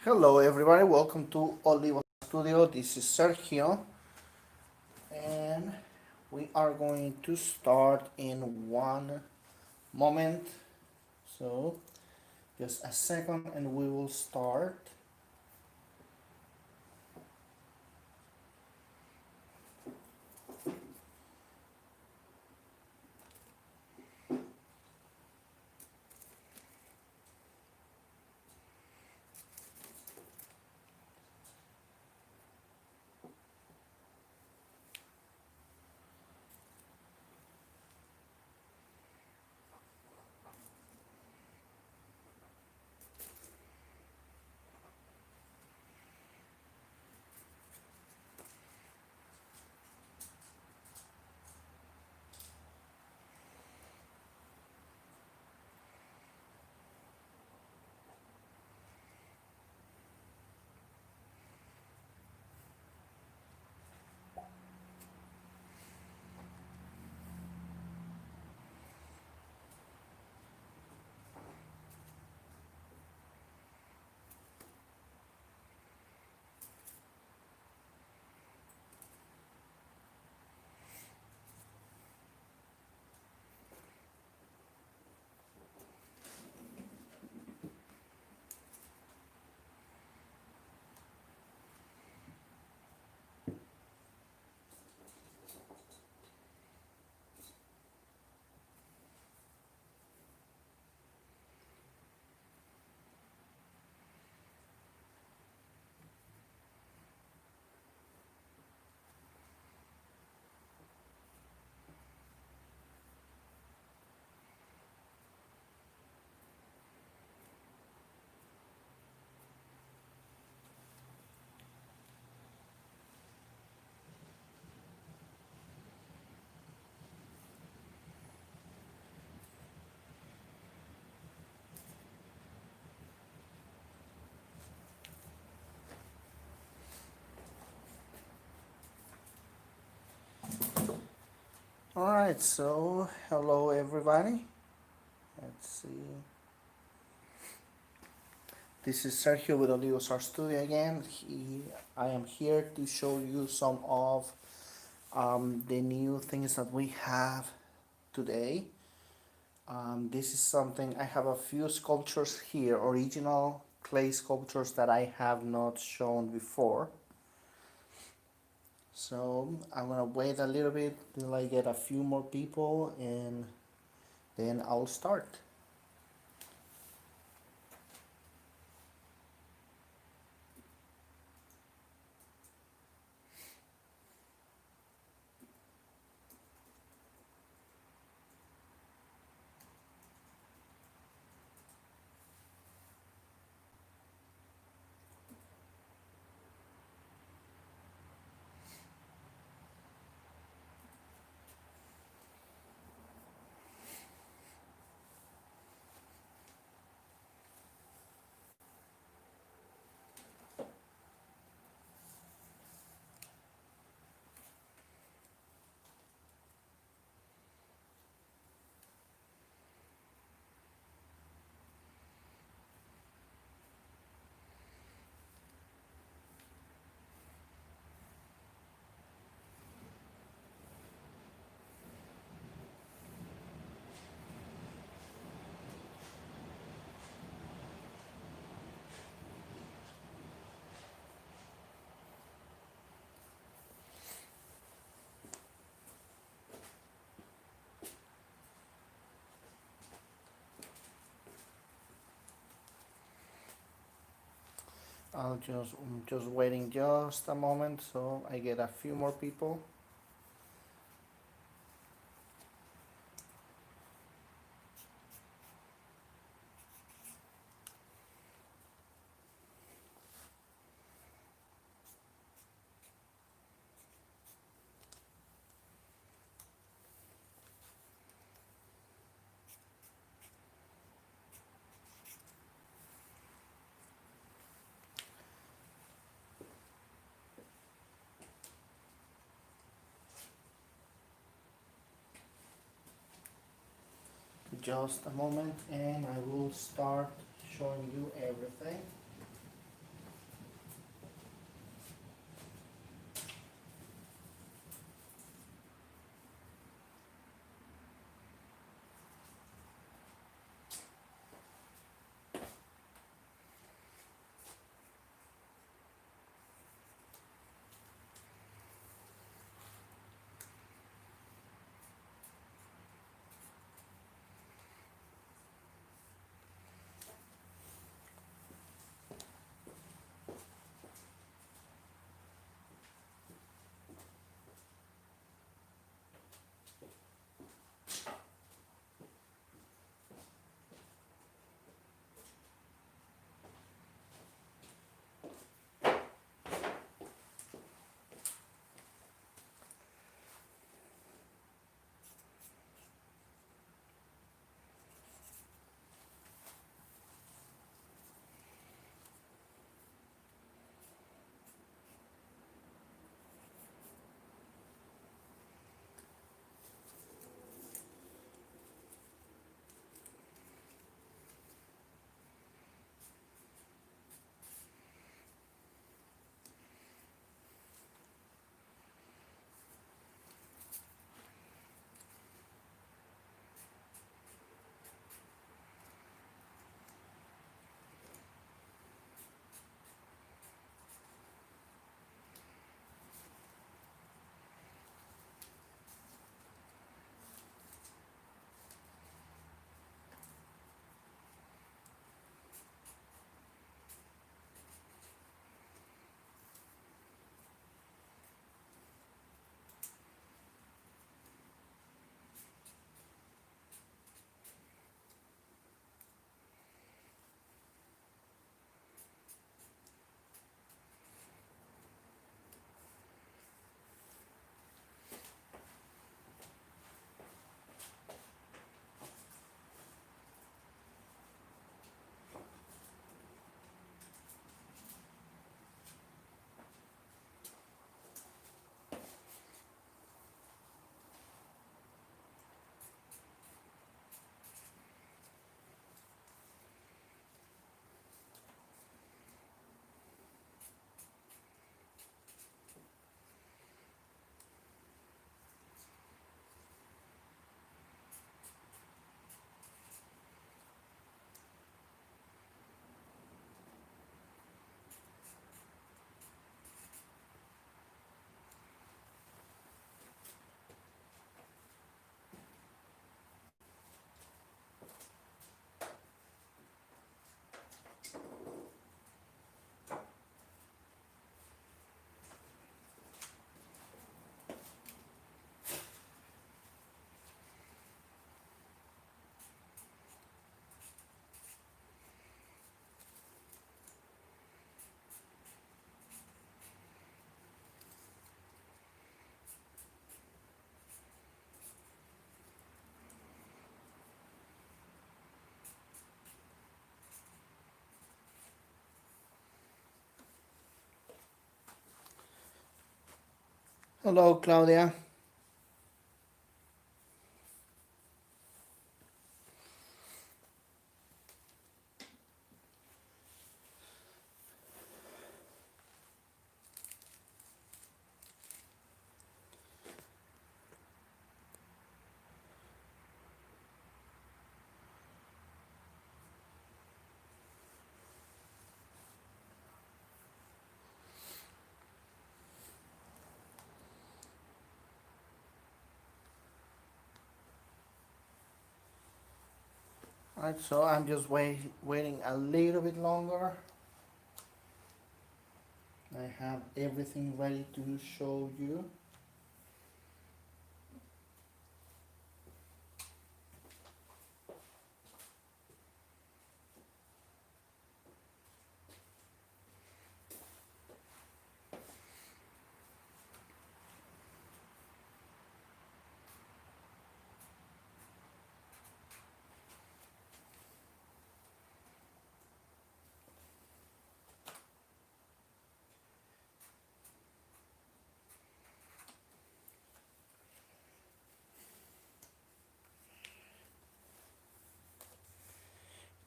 Hello everybody, welcome to Olivo Studio. This is Sergio and we are going to start in one moment. So just a second and we will start. Alright, so hello everybody. Let's see. This is Sergio with Olivo Studio again. I am here to show you some of the new things that we have today. This is something, I have a few sculptures here, original clay sculptures that I have not shown before. So I'm gonna wait a little bit till I get a few more people and then I'll start. I'm just waiting just a moment so I get a few more people. Just a moment and I will start showing you everything. Hello, Claudia. Alright, so I'm just waiting a little bit longer. I have everything ready to show you.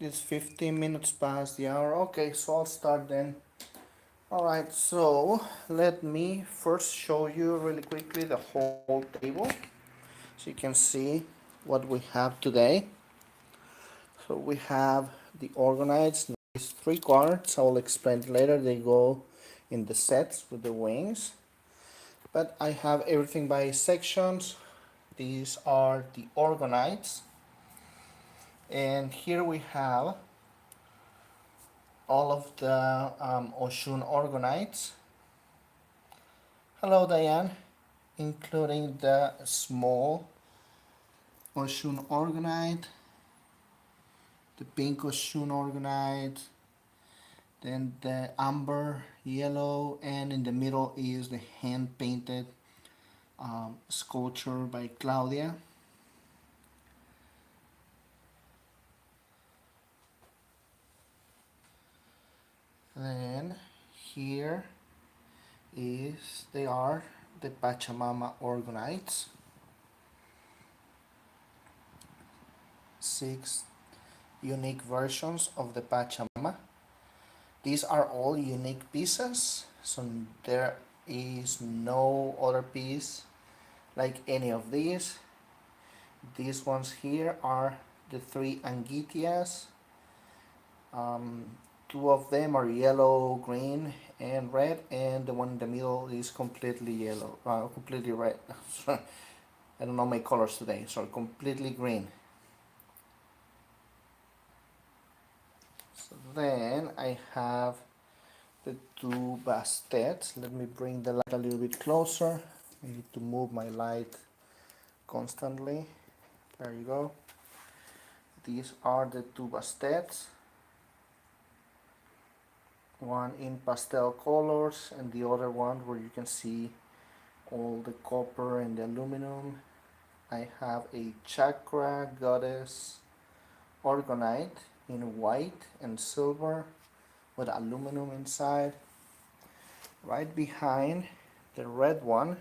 It's 15 minutes past the hour. Okay, so I'll start then. Alright, so let me first show you really quickly the whole table so you can see what we have today. So we have the Orgonites. These 3 cards, I will explain later. They go in the sets with the wings. But I have everything by sections. These are the Orgonites. And here we have all of the Oshun Orgonites. Hello, Diane. Including the small Oshun Orgonite, the pink Oshun Orgonite, then the amber yellow, and in the middle is the hand painted sculpture by Claudia. Then here they are the Pachamama Orgonites. 6 unique versions of the Pachamama. These are all unique pieces, so there is no other piece like any of these. These ones here are the 3 Angitias. 2 of them are yellow, green, and red, and the one in the middle is completely yellow, completely red. I don't know my colors today, so completely green. So then I have the 2 Bastets. Let me bring the light a little bit closer. I need to move my light constantly. There you go. These are the 2 Bastets. One in pastel colors and the other one where you can see all the copper and the aluminum. I have a Chakra Goddess Orgonite in white and silver with aluminum inside. Right behind the red one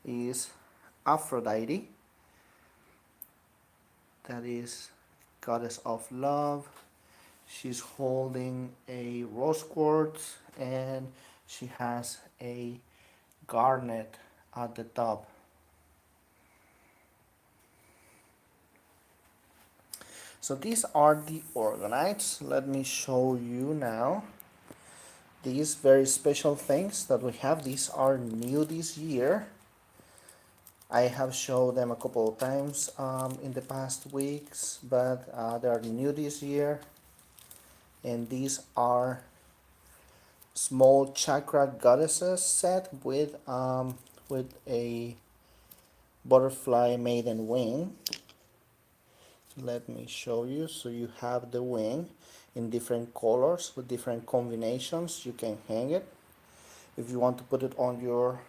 is Aphrodite, that is goddess of love. She's holding a rose quartz and she has a garnet at the top. So these are the Orgonites. Let me show you now these very special things that we have. These are new this year. I have showed them a couple of times in the past weeks, but they are new this year. And these are small chakra goddesses set with a butterfly maiden wing. Let me show you. So you have the wing in different colors with different combinations. You can hang it. If you want to put it on your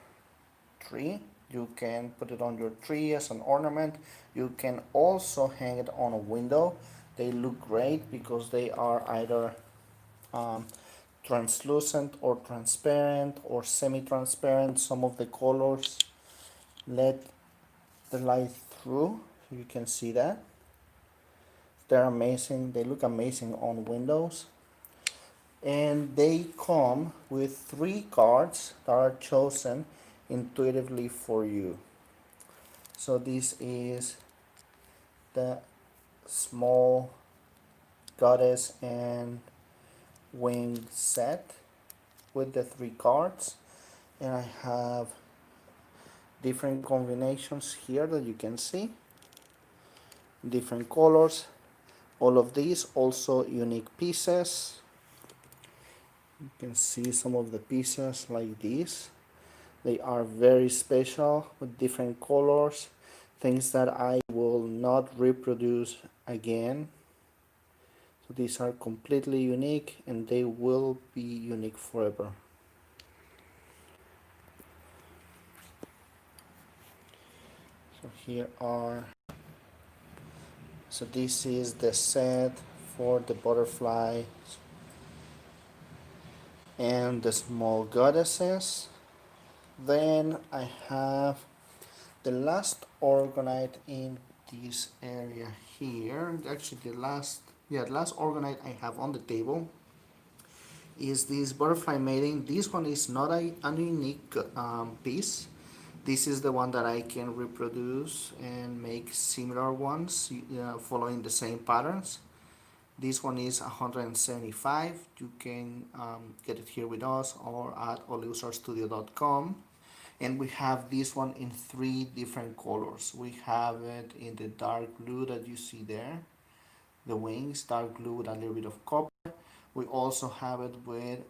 tree, you can put it on your tree as an ornament. You can also hang it on a window. They look great because they are either translucent or transparent or semi-transparent. Some of the colors let the light through. You can see that. They're amazing. They look amazing on windows. And they come with 3 cards that are chosen intuitively for you. So this is the small goddess and wing set with the 3 cards, and I have different combinations here that you can see, different colors. All of these also unique pieces. You can see some of the pieces like these. They are very special with different colors, things that I will not reproduce again. So these are completely unique and they will be unique forever. So here are, so this is the set for the butterfly and the small goddesses. Then I have the last Orgonite in this area here. Actually, the last Orgonite I have on the table is this butterfly mating. This one is not a unique piece. This is the one that I can reproduce and make similar ones following the same patterns. This one is 175. You can get it here with us or at oliusarstudio.com. And we have this one in 3 different colors. We have it in the dark blue that you see there, the wings, dark blue with a little bit of copper. We also have it with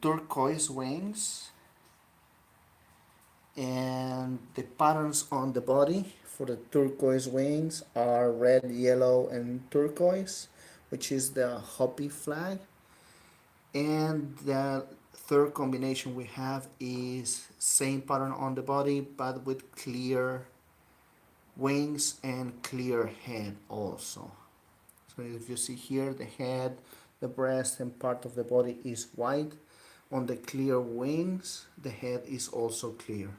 turquoise wings, and the patterns on the body for the turquoise wings are red, yellow, and turquoise, which is the Hopi flag. And the third combination we have is same pattern on the body but with clear wings and clear head also. So if you see here, the head, the breast, and part of the body is white. On the clear wings, the head is also clear.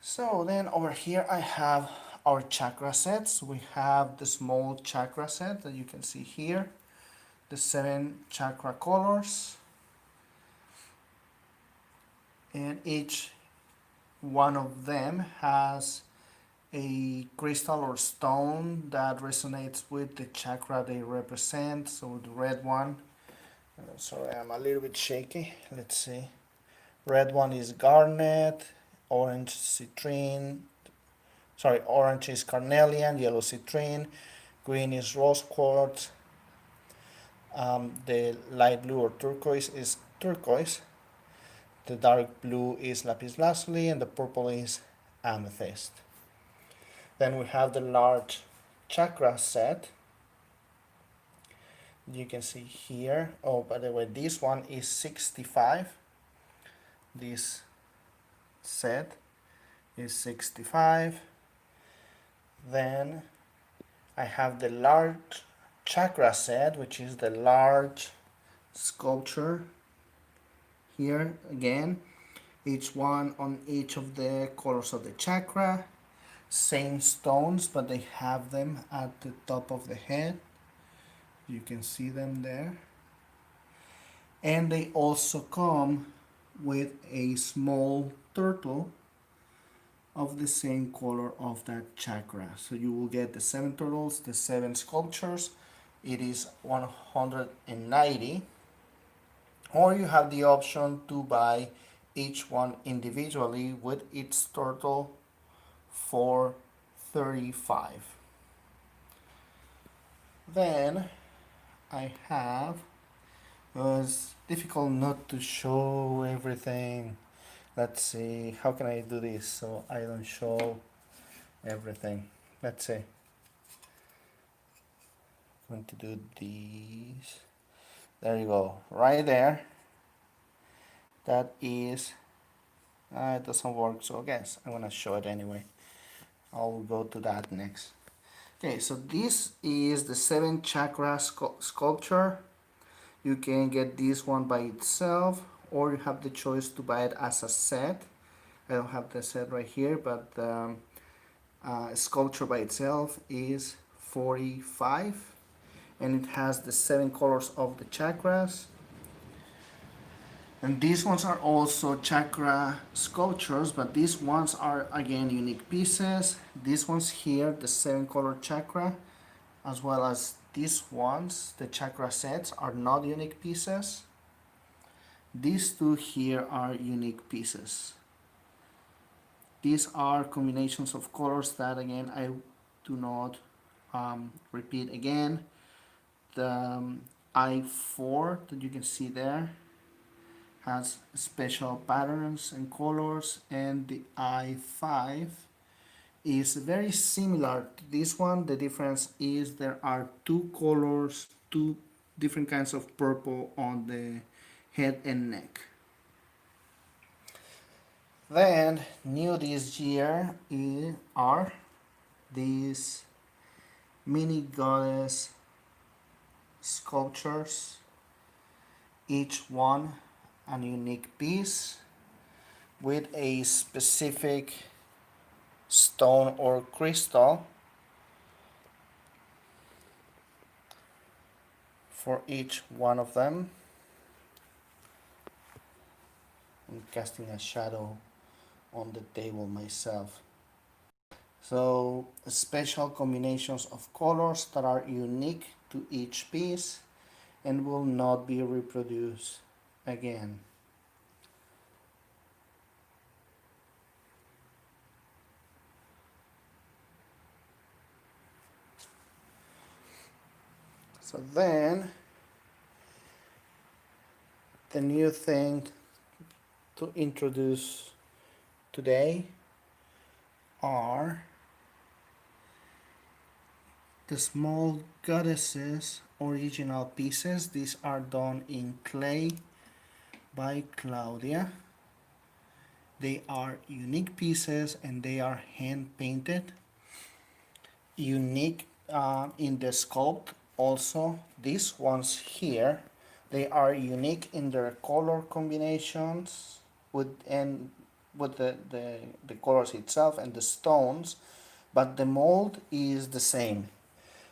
So then over here I have our chakra sets. We have the small chakra set that you can see here, the 7 chakra colors, and each one of them has a crystal or stone that resonates with the chakra they represent. So the red one, sorry, I'm a little bit shaky. Let's see. Red one is garnet, orange citrine, orange is carnelian, yellow citrine, green is rose quartz, the light blue or turquoise is turquoise, the dark blue is lapis lazuli, and the purple is amethyst. Then we have the large chakra set. You can see here, oh, by the way, this one is 65. This set is 65. Then I have the large chakra set, which is the large sculpture here again, each one on each of the colors of the chakra, same stones, but they have them at the top of the head. You can see them there. And they also come with a small turtle of the same color of that chakra. So you will get the 7 turtles, the 7 sculptures. It is 190. Or you have the option to buy each one individually with its turtle for 35. Then I have, it's difficult not to show everything. Let's see, how can I do this so I don't show everything? Let's see. I'm going to do these. There you go, right there. That is, it doesn't work, so I guess I'm gonna show it anyway. I'll go to that next. Okay, so this is the 7 chakra sculpture. You can get this one by itself, or you have the choice to buy it as a set. I don't have the set right here, but sculpture by itself is 45, and it has the 7 colors of the chakras. And these ones are also chakra sculptures, but these ones are again unique pieces. These ones here, the 7 color chakra, as well as these ones, the chakra sets, are not unique pieces. These two here are unique pieces. These are combinations of colors that again I do not repeat again. The I4 that you can see there has special patterns and colors, and the I5 is very similar to this one. The difference is there are 2 colors, 2 different kinds of purple on the head and neck. Then new this year are these mini goddess sculptures, each one a unique piece with a specific stone or crystal for each one of them. I'm casting a shadow on the table myself. So special combinations of colors that are unique to each piece and will not be reproduced again. So then the new thing to introduce today are the small goddesses original pieces. These are done in clay by Claudia. They are unique pieces and they are hand painted. Unique in the sculpt also. These ones here, they are unique in their color combinations with the colors itself and the stones, but the mold is the same.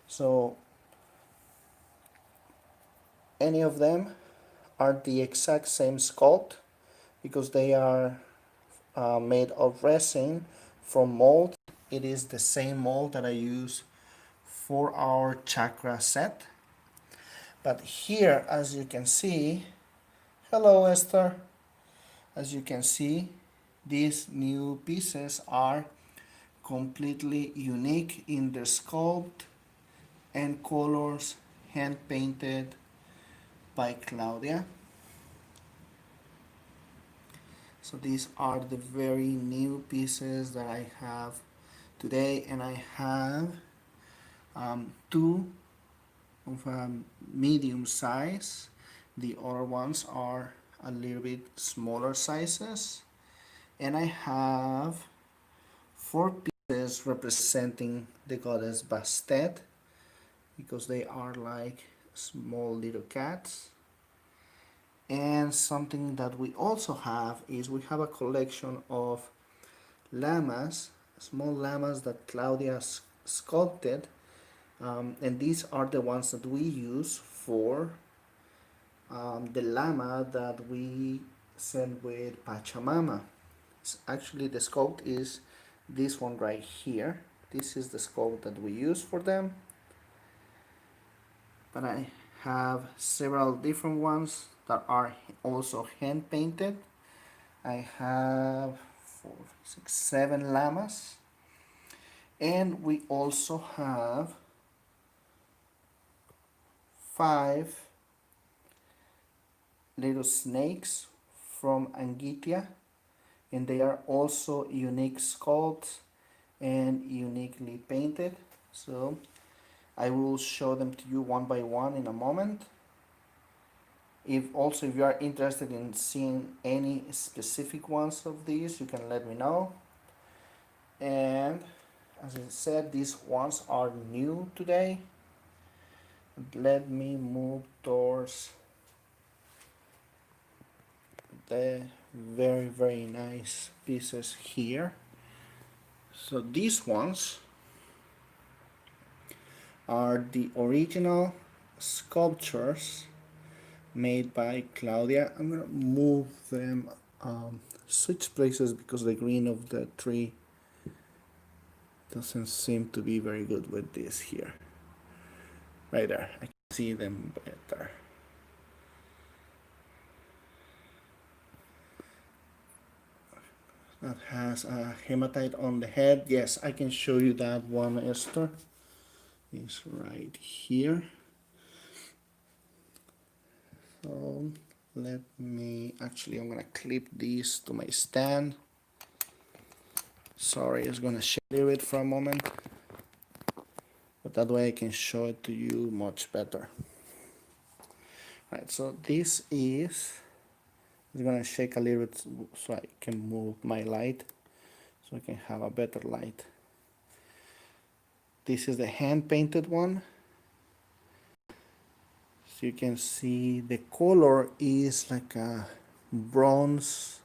So any of them are the exact same sculpt because they are made of resin from mold. It is the same mold that I use for our chakra set. But here, as you can see, hello Esther, as you can see, these new pieces are completely unique in their sculpt and colors, hand painted by Claudia. So these are the very new pieces that I have today, and I have 2 of medium size. The other ones are a little bit smaller sizes, and I have 4 pieces representing the goddess Bastet because they are like small little cats. And something that we also have is we have a collection of llamas, small llamas that Claudia sculpted, and these are the ones that we use for the llama that we send with Pachamama. Actually, the sculpt is this one right here. This is the sculpt that we use for them, but I have several different ones that are also hand painted. I have 4, 6, 7 llamas, and we also have 5 little snakes from Angitia, and they are also unique sculpts and uniquely painted. So I will show them to you one by one in a moment. If you are interested in seeing any specific ones of these, you can let me know. And as I said, these ones are new today. Let me move towards the very nice pieces here. So these ones are the original sculptures made by Claudia. I'm gonna move them, switch places because the green of the tree doesn't seem to be very good with this here. Right there, I can see them better. That has a hematite on the head. Yes, I can show you that one, Esther. It's right here. So let me, actually I'm gonna clip these to my stand. Sorry, it's gonna share it for a moment, but that way I can show it to you much better. Right, so this is, I'm gonna shake a little bit so I can move my light, so I can have a better light. This is the hand painted one. So you can see the color is like a bronze,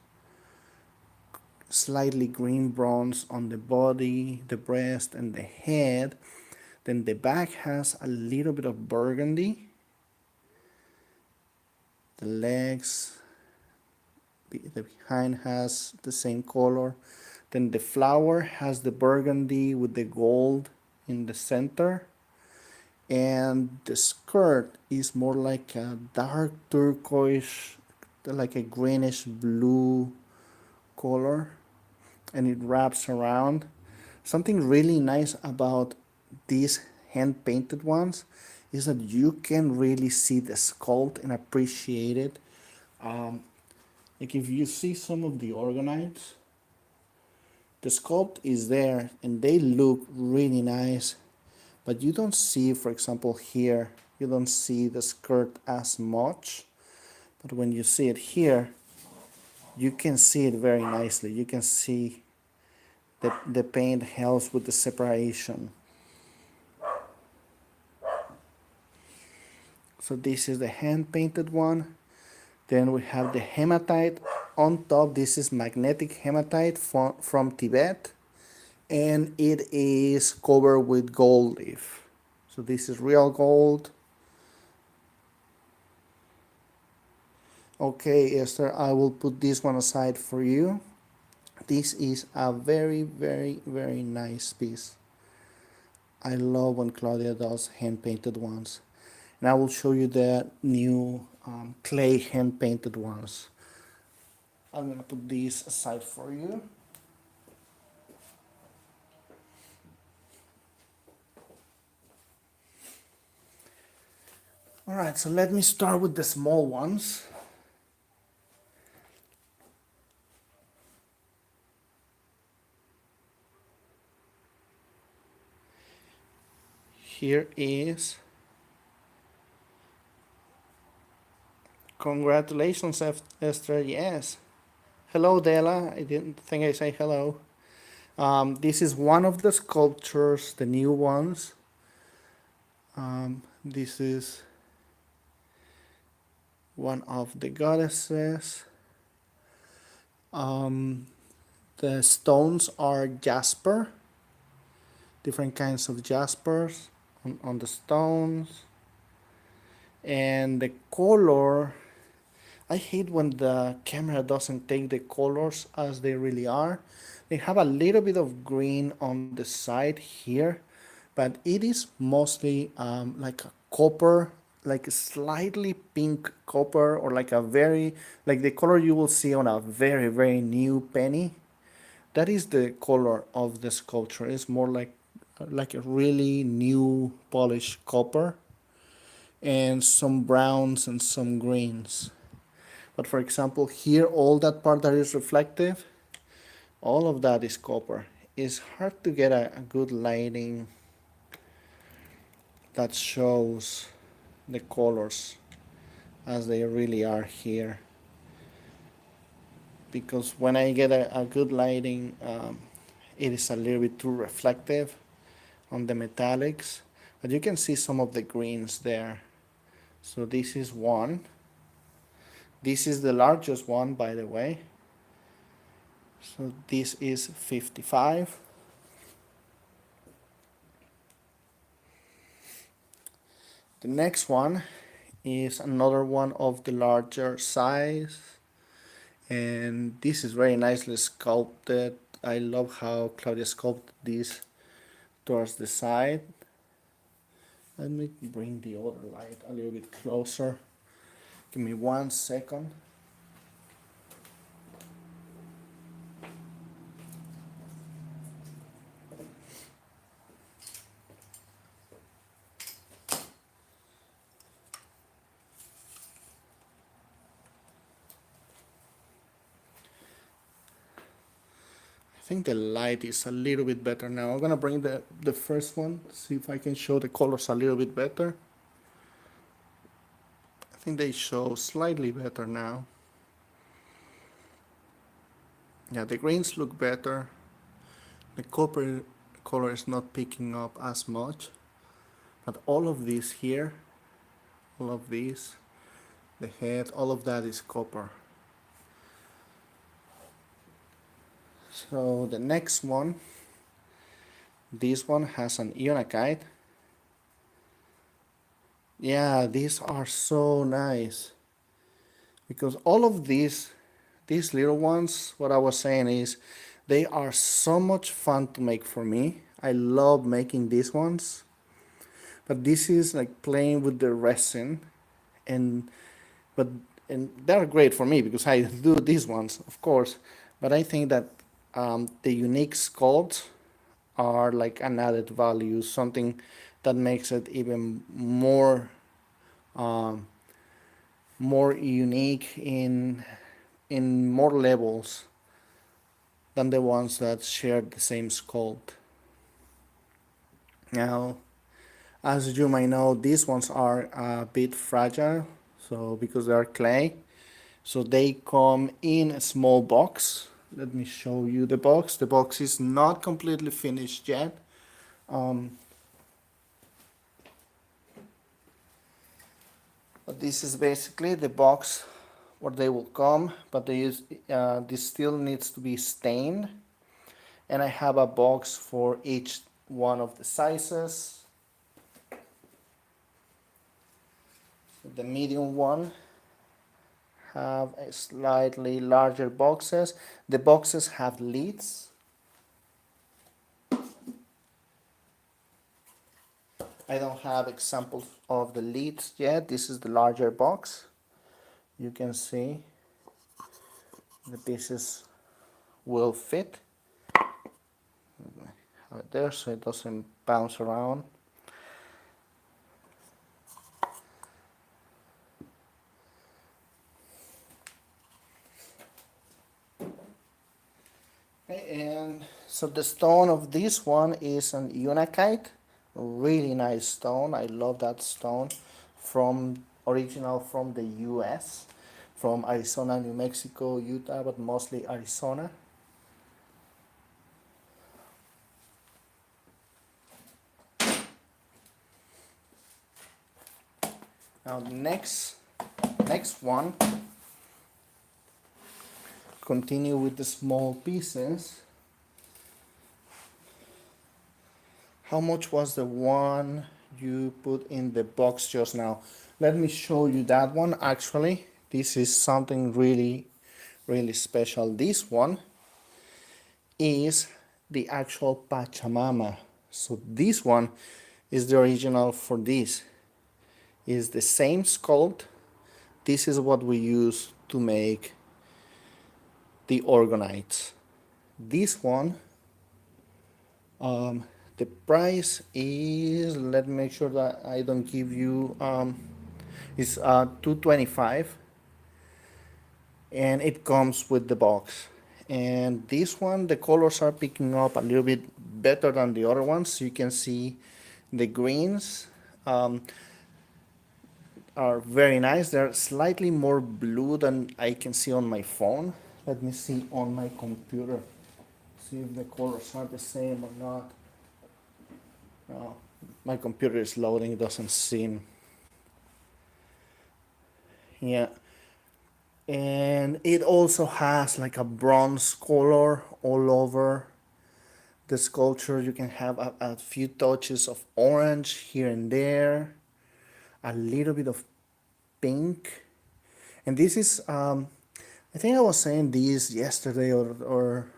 slightly green bronze on the body, the breast, and the head. Then the back has a little bit of burgundy. The legs, the behind has the same color. Then the flower has the burgundy with the gold in the center. And the skirt is more like a dark turquoise, like a greenish blue color, and it wraps around. Something really nice about these hand painted ones is that you can really see the sculpt and appreciate it. Like if you see some of the Orgonites, the sculpt is there and they look really nice, but you don't see, for example, here, you don't see the skirt as much. But when you see it here, you can see it very nicely. You can see the paint helps with the separation. So this is the hand painted one. Then we have the hematite on top. This is magnetic hematite from Tibet, and it is covered with gold leaf. So this is real gold. Okay, Esther, I will put this one aside for you. This is a very nice piece. I love when Claudia does hand painted ones. And I will show you the new clay hand painted ones. I'm gonna put these aside for you. Alright, so let me start with the small ones. Here is, congratulations, Esther, yes. Hello, Della, I didn't think I say hello. This is one of the sculptures, the new ones. This is one of the goddesses. The stones are Jasper, different kinds of Jaspers on the stones. And the color, I hate when the camera doesn't take the colors as they really are. They have a little bit of green on the side here, but it is mostly like a copper, like a slightly pink copper, or like a very, like the color you will see on a very new penny. That is the color of the sculpture. It's more like a really new polished copper, and some browns and some greens. But for example, here, all that part that is reflective, all of that is copper. It's hard to get a good lighting that shows the colors as they really are here. Because when I get a good lighting, it is a little bit too reflective on the metallics. But you can see some of the greens there. So this is one. This is the largest one, by the way. So this is 55. The next one is another one of the larger size, and this is very nicely sculpted. I love how Claudia sculpted this towards the side. Let me bring the other light a little bit closer. Give me 1 second. I think the light is a little bit better now. I'm gonna bring the first one, see if I can show the colors a little bit better. I think they show slightly better now. Yeah, the greens look better. The copper color is not picking up as much. But all of this here, all of these, the head, all of that is copper. So the next one, this one has an Untitled. Yeah, these are so nice. Because all of these little ones, what I was saying is, they are so much fun to make for me. I love making these ones. But this is like playing with the resin, and they're great for me because I do these ones, of course. But I think that the unique sculpts are like an added value, something that makes it even um, more unique in more levels than the ones that share the same sculpt. Now, as you might know, these ones are a bit fragile, so because they are clay, so they come in a small box. Let me show you the box. The box is not completely finished yet. But this is basically the box where they will come, but this still needs to be stained. And I have a box for each one of the sizes. The medium one have a slightly larger boxes. The boxes have lids. I don't have examples of the lids yet. This is the larger box. You can see the pieces will fit right there, so it doesn't bounce around. Okay, and so the stone of this one is an Unakite, really nice stone. I love that stone, from original from the US, from Arizona, New Mexico, Utah, but mostly Arizona. Now the next one, continue with the small pieces. How much was the one you put in the box just now? Let me show you that one. Actually, this is something really special. This one is the actual Pachamama. So this one is the original for this. Is the same sculpt. This is what we use to make the Orgonites. This one, the price is, let me make sure that I don't give you, is $225, and it comes with the box. And this one, the colors are picking up a little bit better than the other ones. You can see the greens are very nice. They're slightly more blue than I can see on my phone. Let me see on my computer, see if the colors are the same or not. No, my computer is loading, it doesn't seem. Yeah, And it also has like a bronze color all over the sculpture. You can have a few touches of orange here and there, a little bit of pink. And this is, I think I was saying this yesterday or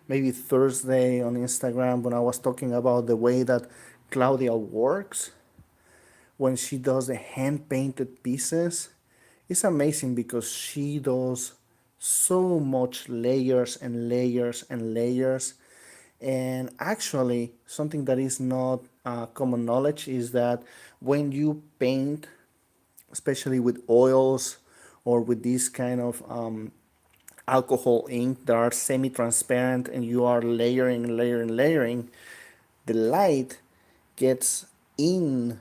maybe Thursday on Instagram when I was talking about the way that Claudia works when she does the hand painted pieces. It's amazing because she does so much layers and layers and layers. And actually, something that is not common knowledge is that when you paint, especially with oils or with this kind of alcohol ink that are semi-transparent and you are layering, layering, layering, the light gets in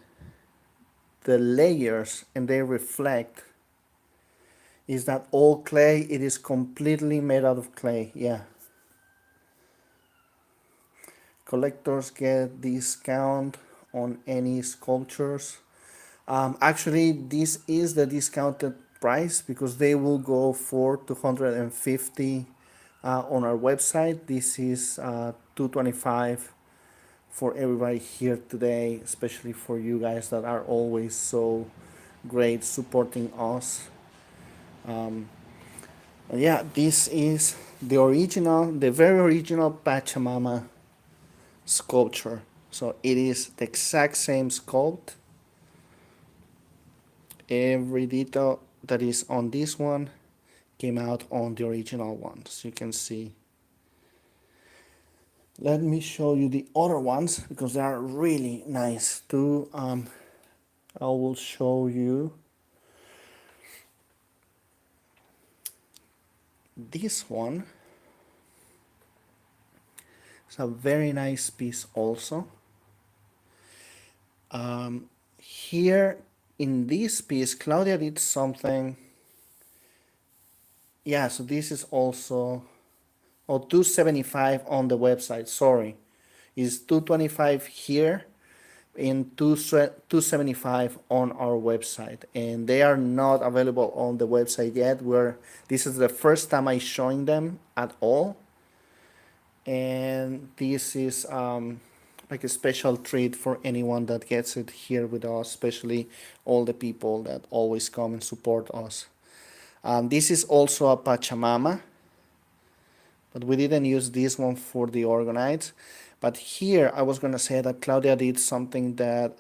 the layers and they reflect. Is that all clay? It is completely made out of clay. Yeah. Collectors get discount on any sculptures. Actually, this is the discounted price because they will go for 250 on our website. This is 225 for everybody here today, especially for you guys that are always so great supporting us. Yeah, this is the original, the very original Pachamama sculpture. So it is the exact same sculpt. Every detail that is on this one came out on the original one, so you can see. Let me show you the other ones because they are really nice too. I will show you this one. It's a very nice piece also. Here in this piece, Claudia did something. Yeah, so this is also 275 on the website. Sorry, is 225 here and 275 on our website, and they are not available on the website yet. This is the first time I showing them at all, and this is like a special treat for anyone that gets it here with us, especially all the people that always come and support us. This is also a Pachamama, but we didn't use this one for the Orgonites. But here I was going to say that Claudia did something that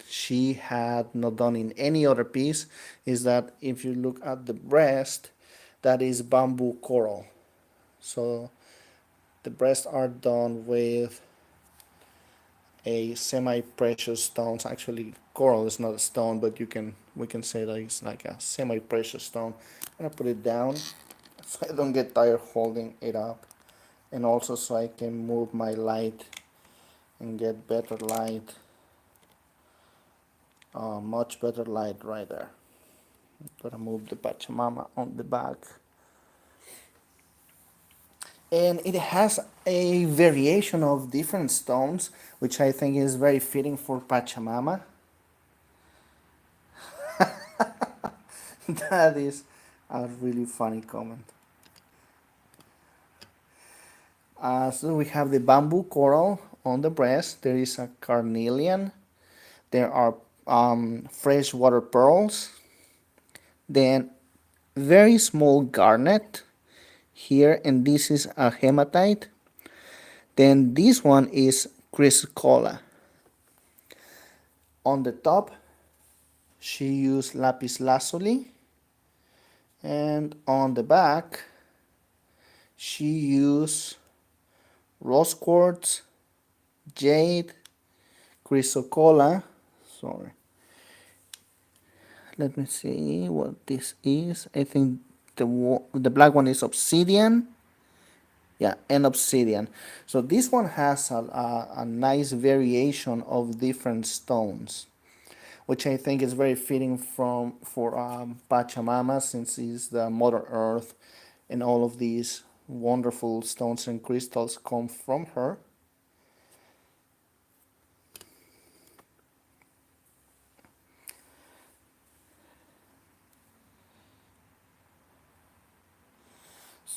she had not done in any other piece, is that if you look at the breast, that is bamboo coral. So the breasts are done with a semi-precious stone. Actually, coral is not a stone, but we can say that it's like a semi-precious stone. I'm going to put it down so I don't get tired holding it up, and also so I can move my light and get better light, much better light right there. I'm gonna move the Pachamama on the back, and it has a variation of different stones, which I think is very fitting for Pachamama. That is a really funny comment. So we have the bamboo coral on the breast. There is a carnelian. There are freshwater pearls. Then very small garnet here, and this is a hematite. Then this one is chrysocolla. On the top, she used lapis lazuli, and on the back, she used rose quartz, jade, chrysocolla. Sorry. Let me see what this is. I think the black one is obsidian. Yeah, and obsidian. So this one has a nice variation of different stones, which I think is very fitting for Pachamama, since it's the Mother Earth, and all of these wonderful stones and crystals come from her.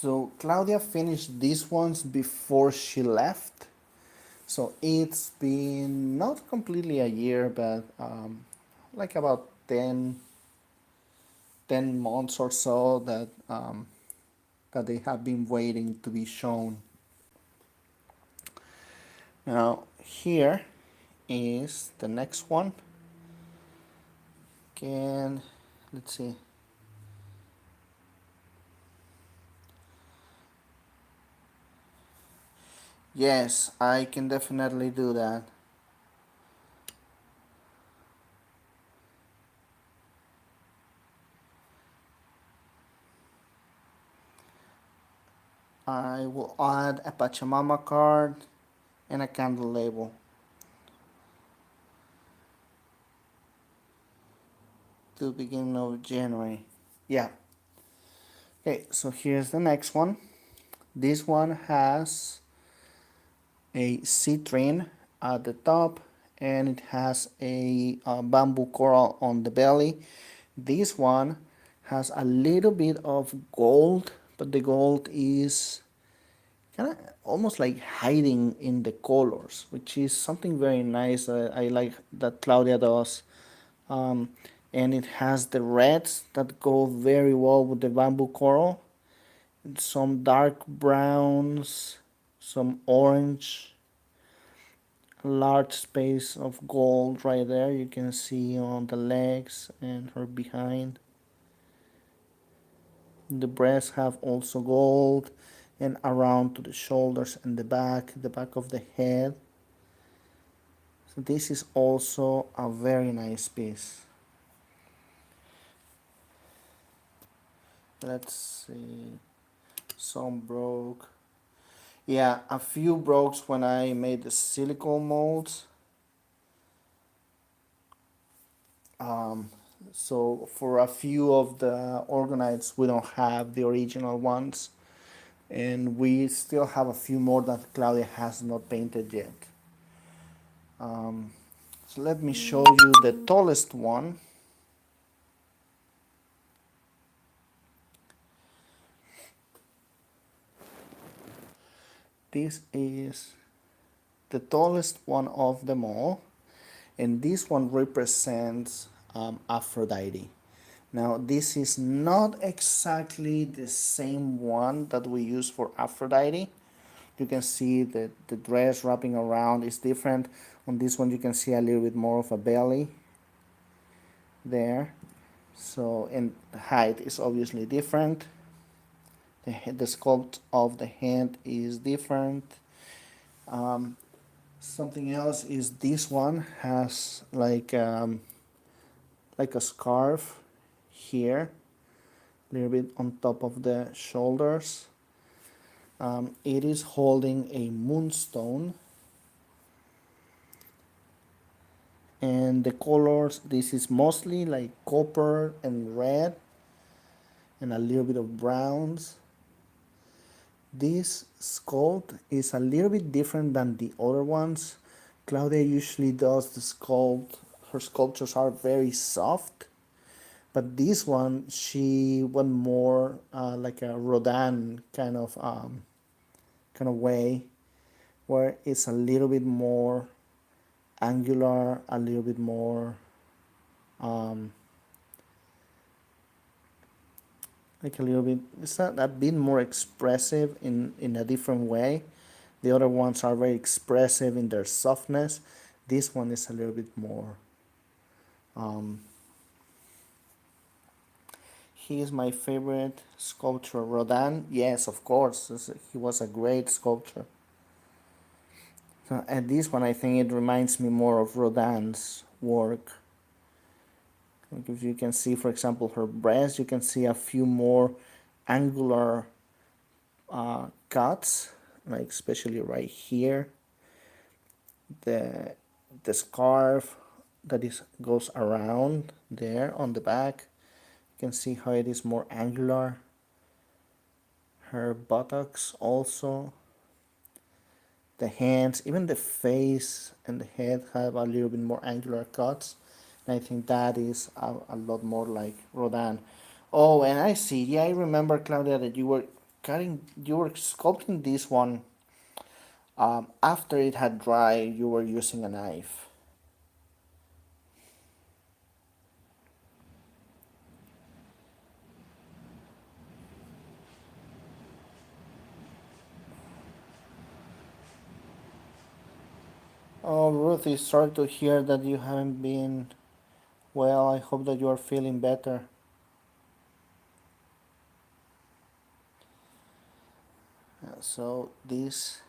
So Claudia finished these ones before she left. So it's been not completely a year, but like about 10 months or so that they have been waiting to be shown. Now here is the next one. Again, let's see. Yes, I can definitely do that. I will add a Pachamama card and a candle label. To beginning of January. Yeah. Okay, so here's the next one. This one has a citrine at the top and it has a bamboo coral on the belly. This one has a little bit of gold, but the gold is kind of almost like hiding in the colors, which is something very nice that I like that Claudia does. Um, and it has the reds that go very well with the bamboo coral, some dark browns, some orange, large space of gold right there. You can see on the legs and her behind. The breasts have also gold, and around to the shoulders and the back of the head. So this is also a very nice piece. Let's see. Some broke. Yeah, a few broke when I made the silicone molds. Um, so for a few of the Orgonites, we don't have the original ones. And we still have a few more that Claudia has not painted yet. So let me show you the tallest one. This is the tallest one of them all, and this one represents Aphrodite. Now this is not exactly the same one that we use for Aphrodite. You can see that the dress wrapping around is different. On this one you can see a little bit more of a belly there. So, and the height is obviously different. The sculpt of the hand is different. Something else is this one has like a scarf here, a little bit on top of the shoulders. It is holding a moonstone, and the colors, this is mostly like copper and red and a little bit of browns. This sculpt is a little bit different than the other ones. Claudia usually does the sculpt, her sculptures are very soft, but this one she went more like a Rodin kind of way, where it's a little bit more angular, a little bit more like a little bit, it's not a bit more expressive in a different way. The other ones are very expressive in their softness. This one is a little bit more. He is my favorite sculptor. Rodin, yes, of course. He was a great sculptor. So, and this one, I think it reminds me more of Rodin's work. Like if you can see, for example, her breast, you can see a few more angular cuts, like especially right here. The the scarf that is goes around there on the back. You can see how it is more angular. Her buttocks also. The hands, even the face and the head have a little bit more angular cuts. And I think that is a lot more like Rodin. Oh, and I see. Yeah, I remember, Claudia, that you were you were sculpting this one. After it had dried, you were using a knife. Oh, Ruthie, sorry to hear that you haven't been well. I hope that you are feeling better. So this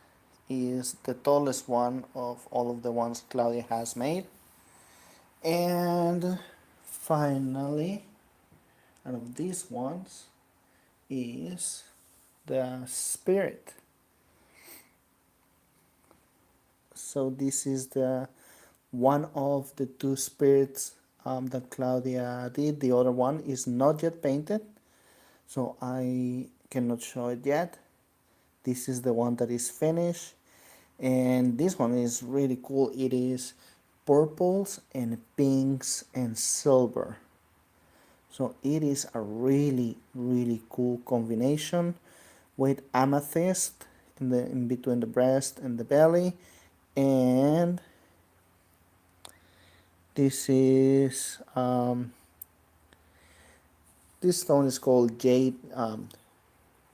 is the tallest one of all of the ones Claudia has made. And finally, out of these ones is the spirit. So this is the one of the two spirits that Claudia did. The other one is not yet painted, so I cannot show it yet. This is the one that is finished, and this one is really cool. It is purples and pinks and silver. So it is a really cool combination with amethyst in between the breast and the belly, and this is this stone is called Jade,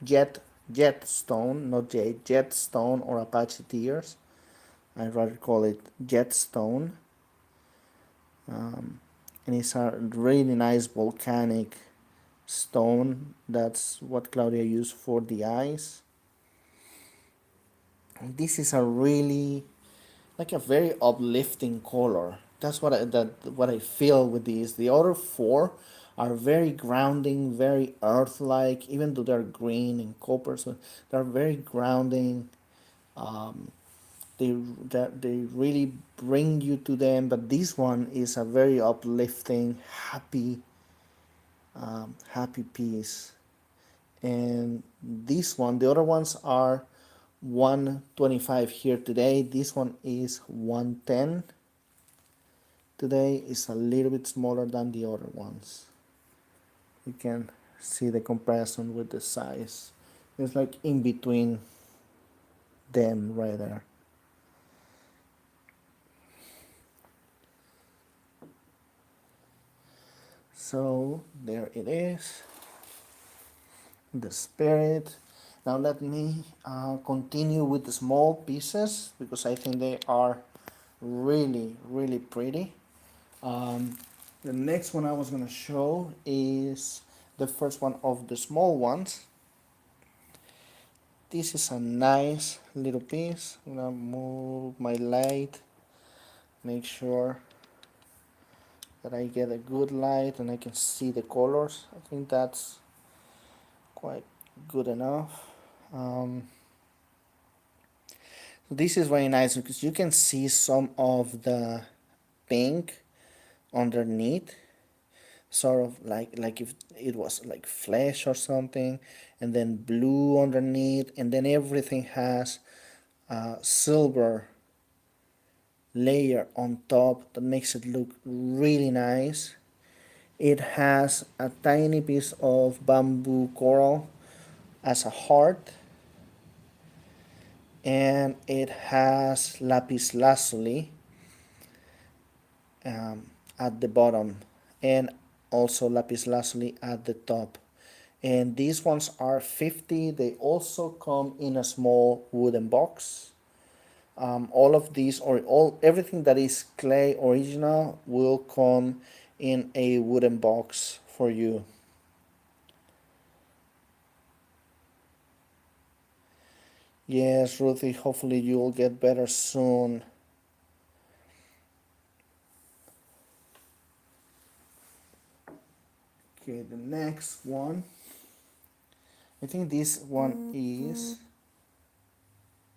jet stone, not jade, jet stone or Apache tears. I'd rather call it jet stone. And it's a really nice volcanic stone. That's what Claudia used for the eyes. And this is a really like a very uplifting color. That's what I feel with these. The other four are very grounding, very earth-like, even though they're green and copper, so they're very grounding. They really bring you to them, but this one is a very uplifting, happy piece. And this one, the other ones are 125 here today. This one is 110 today. Is a little bit smaller than the other ones. You can see the comparison with the size. It's like in between them right there. So there it is, the spirit. Now let me continue with the small pieces because I think they are really pretty. The next one I was going to show is the first one of the small ones. This is a nice little piece. I'm going to move my light, make sure that I get a good light and I can see the colors. I think that's quite good enough. This is very nice because you can see some of the pink underneath, sort of like if it was like flesh or something, and then blue underneath, and then everything has a silver layer on top that makes it look really nice. It has a tiny piece of bamboo coral as a heart, and it has lapis lazuli at the bottom, and also lapis lazuli at the top. And these ones are 50. They also come in a small wooden box. All of these, or everything that is clay original, will come in a wooden box for you. Yes, Ruthie, hopefully you'll get better soon. Okay, the next one. I think this one is...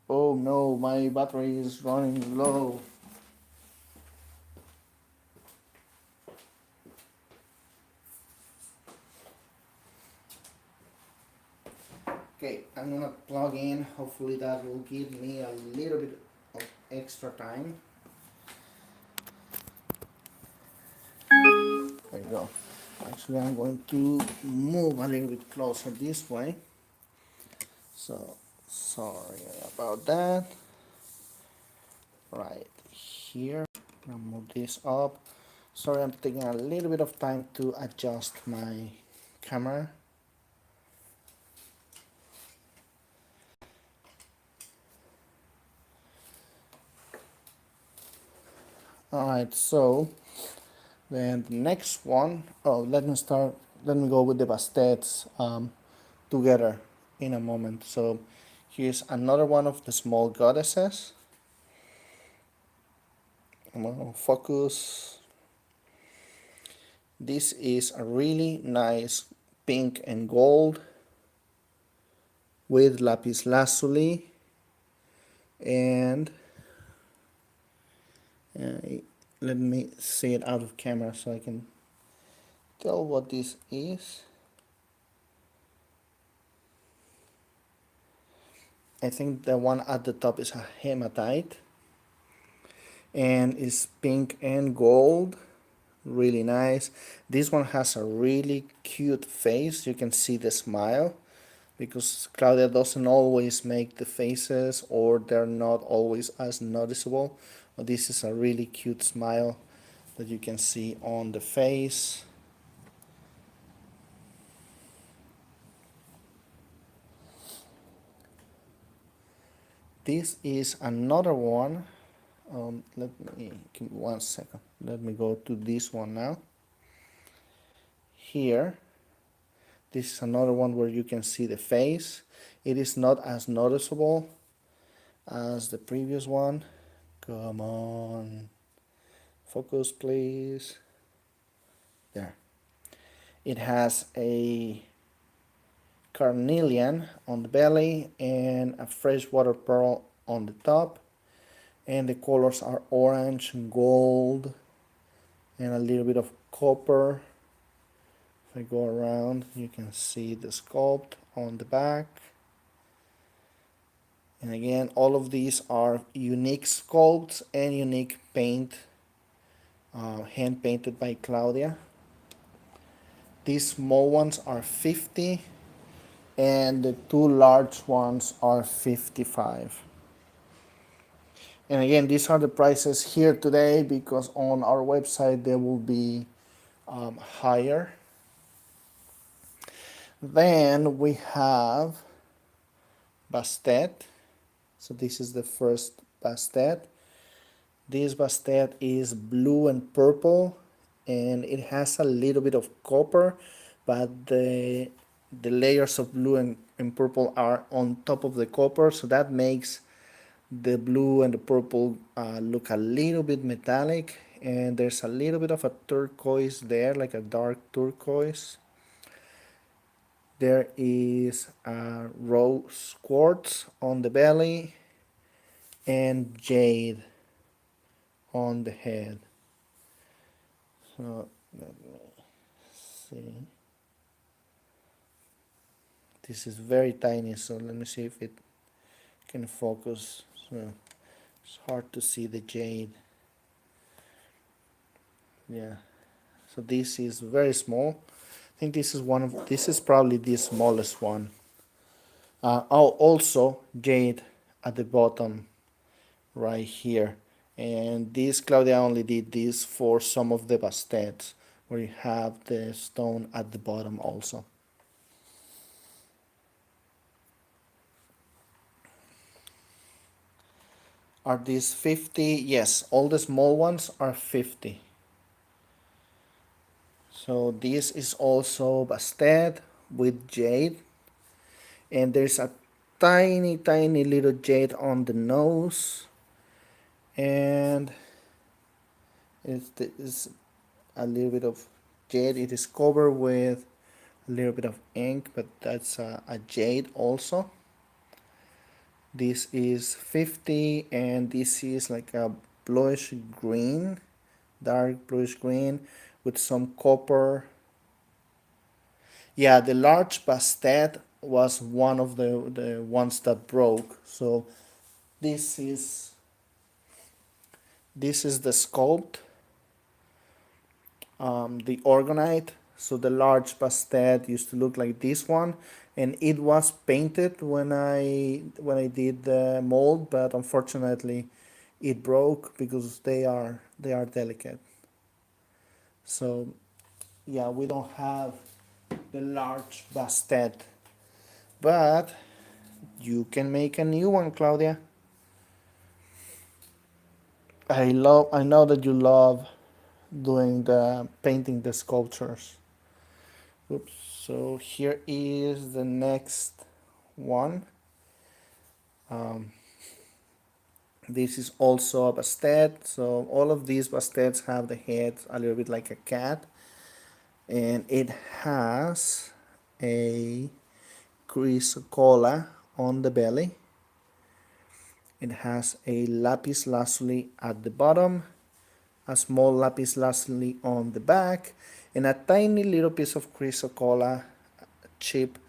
Oh no, my battery is running low. Okay, I'm gonna plug in. Hopefully that will give me a little bit of extra time. There you go. Actually, I'm going to move a little bit closer this way. So sorry about that. Right here, I'll move this up. Sorry, I'm taking a little bit of time to adjust my camera. Alright, so then the next one, let me go with the Bastets together in a moment. So here's another one of the small goddesses. I'm gonna focus. This is a really nice pink and gold with lapis lazuli, and let me see it out of camera so I can tell what this is. I think the one at the top is a hematite and is pink and gold, really nice. This one has a really cute face. You can see the smile, because Claudia doesn't always make the faces, or they're not always as noticeable. But this is a really cute smile that you can see on the face. This is another one. Let me give me 1 second. Let me go to this one now. Here, this is another one where you can see the face. It is not as noticeable as the previous one. Come on, focus please. There. It has a carnelian on the belly and a freshwater pearl on the top, and the colors are orange, gold, and a little bit of copper. If I go around, you can see the sculpt on the back. And again, all of these are unique sculpts and unique paint, hand painted by Claudia. These small ones are 50 and the two large ones are 55. And again, these are the prices here today, because on our website they will be higher. Then we have Bastet. So this is the first Bastet. This Bastet is blue and purple, and it has a little bit of copper, but the layers of blue and purple are on top of the copper, so that makes the blue and the purple look a little bit metallic, and there's a little bit of a turquoise there, like a dark turquoise. There is a rose quartz on the belly and jade on the head. So let me see. This is very tiny, so let me see if it can focus. So it's hard to see the jade. Yeah. So this is very small. I think this is probably the smallest one. Also jade at the bottom right here. And this, Claudia only did this for some of the bastets, where you have the stone at the bottom also. Are these 50? Yes, all the small ones are 50. So this is also Bastet with jade, and there's a tiny little jade on the nose, and it's a little bit of jade. It is covered with a little bit of ink, but that's a jade also. This is 50, and this is like a bluish green, dark bluish green with some copper. Yeah, the large Bastet was one of the ones that broke. So this is the sculpt, the Orgonite. So the large Bastet used to look like this one, and it was painted when I did the mold, but unfortunately it broke because they are delicate. So yeah, we don't have the large Bastet, but you can make a new one, Claudia. I know that you love doing the painting the sculptures. Oops. So here is the next one. Um, this is also a bastet. So all of these bastets have the head a little bit like a cat, and it has a chrysocolla on the belly. It has a lapis lazuli at the bottom, a small lapis lazuli on the back, and a tiny little piece of chrysocolla chip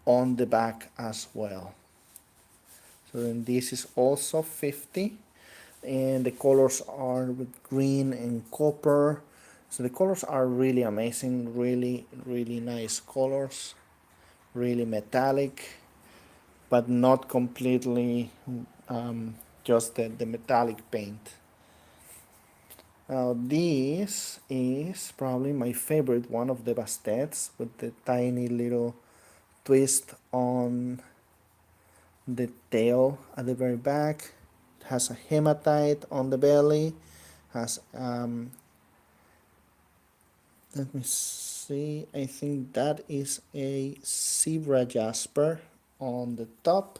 on the back as well. So then this is also 50, and the colors are with green and copper. So the colors are really amazing, really nice colors, really metallic, but not completely just the metallic paint. Now this is probably my favorite one of the Bastets, with the tiny little twist on the tail at the very back. It has a hematite on the belly, has let me see, I think that is a zebra jasper on the top,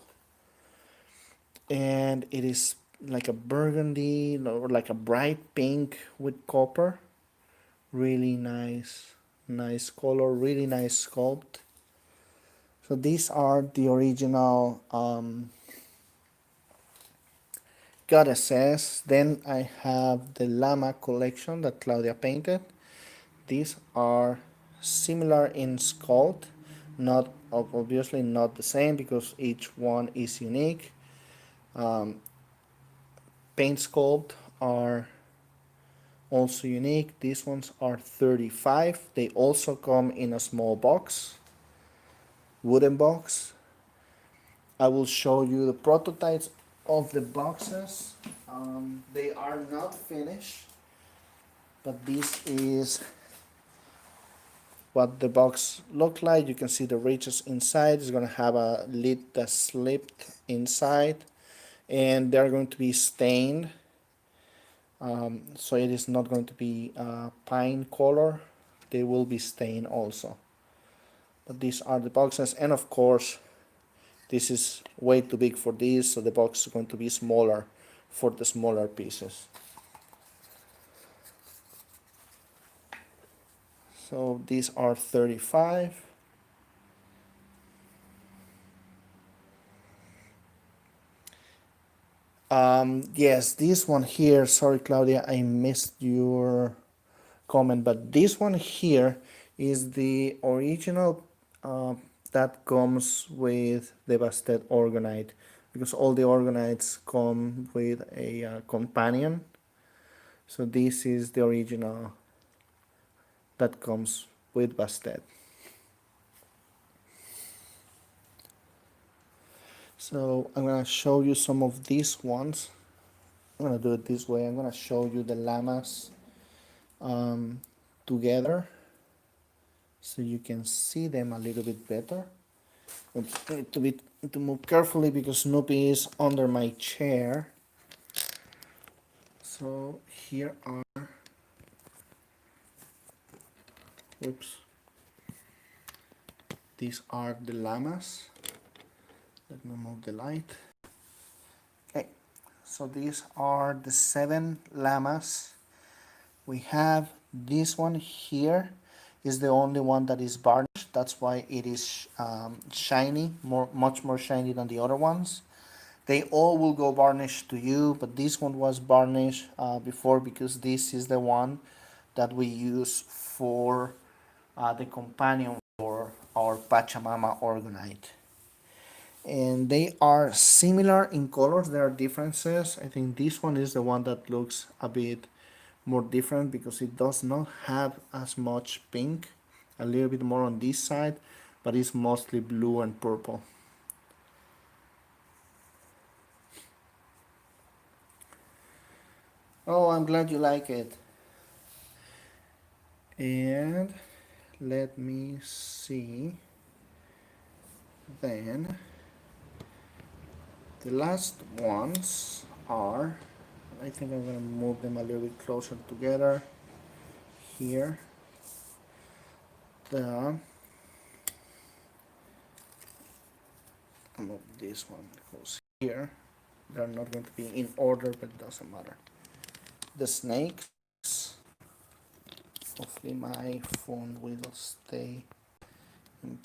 and it is like a burgundy or like a bright pink with copper. Really nice color, really nice sculpt. So these are the original goddesses. Then I have the Llama collection that Claudia painted. These are similar in sculpt, not obviously not the same because each one is unique. Paint sculpt are also unique. These ones are 35. They also come in a small box, wooden box. I will show you the prototypes of the boxes. They are not finished, but this is what the box look like. You can see the ridges inside. It's going to have a lid that slipped inside, and they're going to be stained. So it is not going to be pine color. They will be stained also. But these are the boxes, and of course this is way too big for this, so the box is going to be smaller for the smaller pieces. So these are 35. Yes, this one here, sorry Claudia, I missed your comment, but this one here is the original that comes with the Bastet Orgonite, because all the Orgonites come with a companion. So this is the original that comes with Bastet. So I'm gonna show you some of these ones. I'm gonna do it this way. I'm gonna show you the llamas together so you can see them a little bit better. I need to move carefully because Snoopy is under my chair. So here are, oops, these are the llamas. Let me move the light. Okay, so these are the 7 llamas. We have this one here is the only one that is varnished. That's why it is shiny, much more shiny than the other ones. They all will go varnished to you, but this one was varnished before because this is the one that we use for the companion for our Pachamama Orgonite. And they are similar in colors. There are differences. I think this one is the one that looks a bit more different because it does not have as much pink, a little bit more on this side, but it's mostly blue and purple. Oh, I'm glad you like it. And let me see. Then the last ones are, I think I'm gonna move them a little bit closer together here. I'll move this one goes here. They're not going to be in order, but it doesn't matter. The snakes. Hopefully my phone will stay in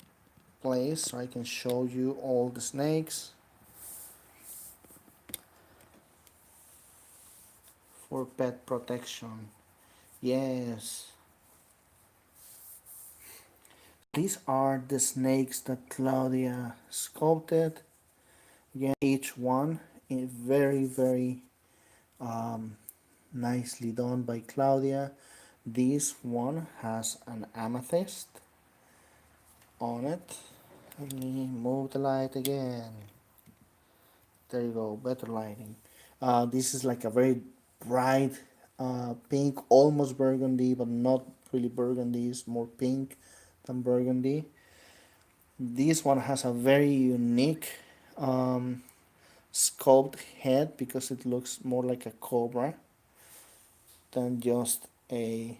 place so I can show you all the snakes for pet protection. Yes. These are the snakes that Claudia sculpted. Again, each one is very nicely done by Claudia. This one has an amethyst on it. Let me move the light again. There you go, better lighting. This is like a very bright pink, almost burgundy, but not really burgundy. It's more pink than burgundy. This one has a very unique sculpt head because it looks more like a cobra than just a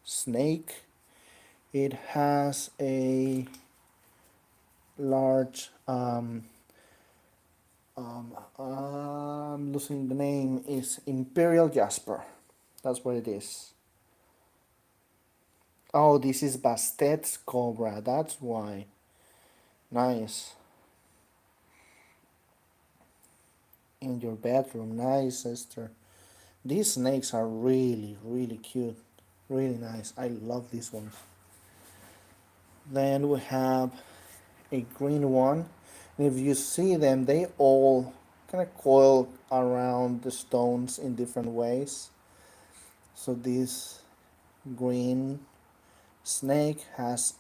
snake. It has a large I'm losing the name, is Imperial Jasper. That's what it is. Oh, this is Bastet's Cobra, that's why. Nice. In your bedroom, nice, sister. These snakes are really cute. Really nice. I love these ones. Then we have a green one. And if you see them, they all kind of coil around the stones in different ways. So this green snake has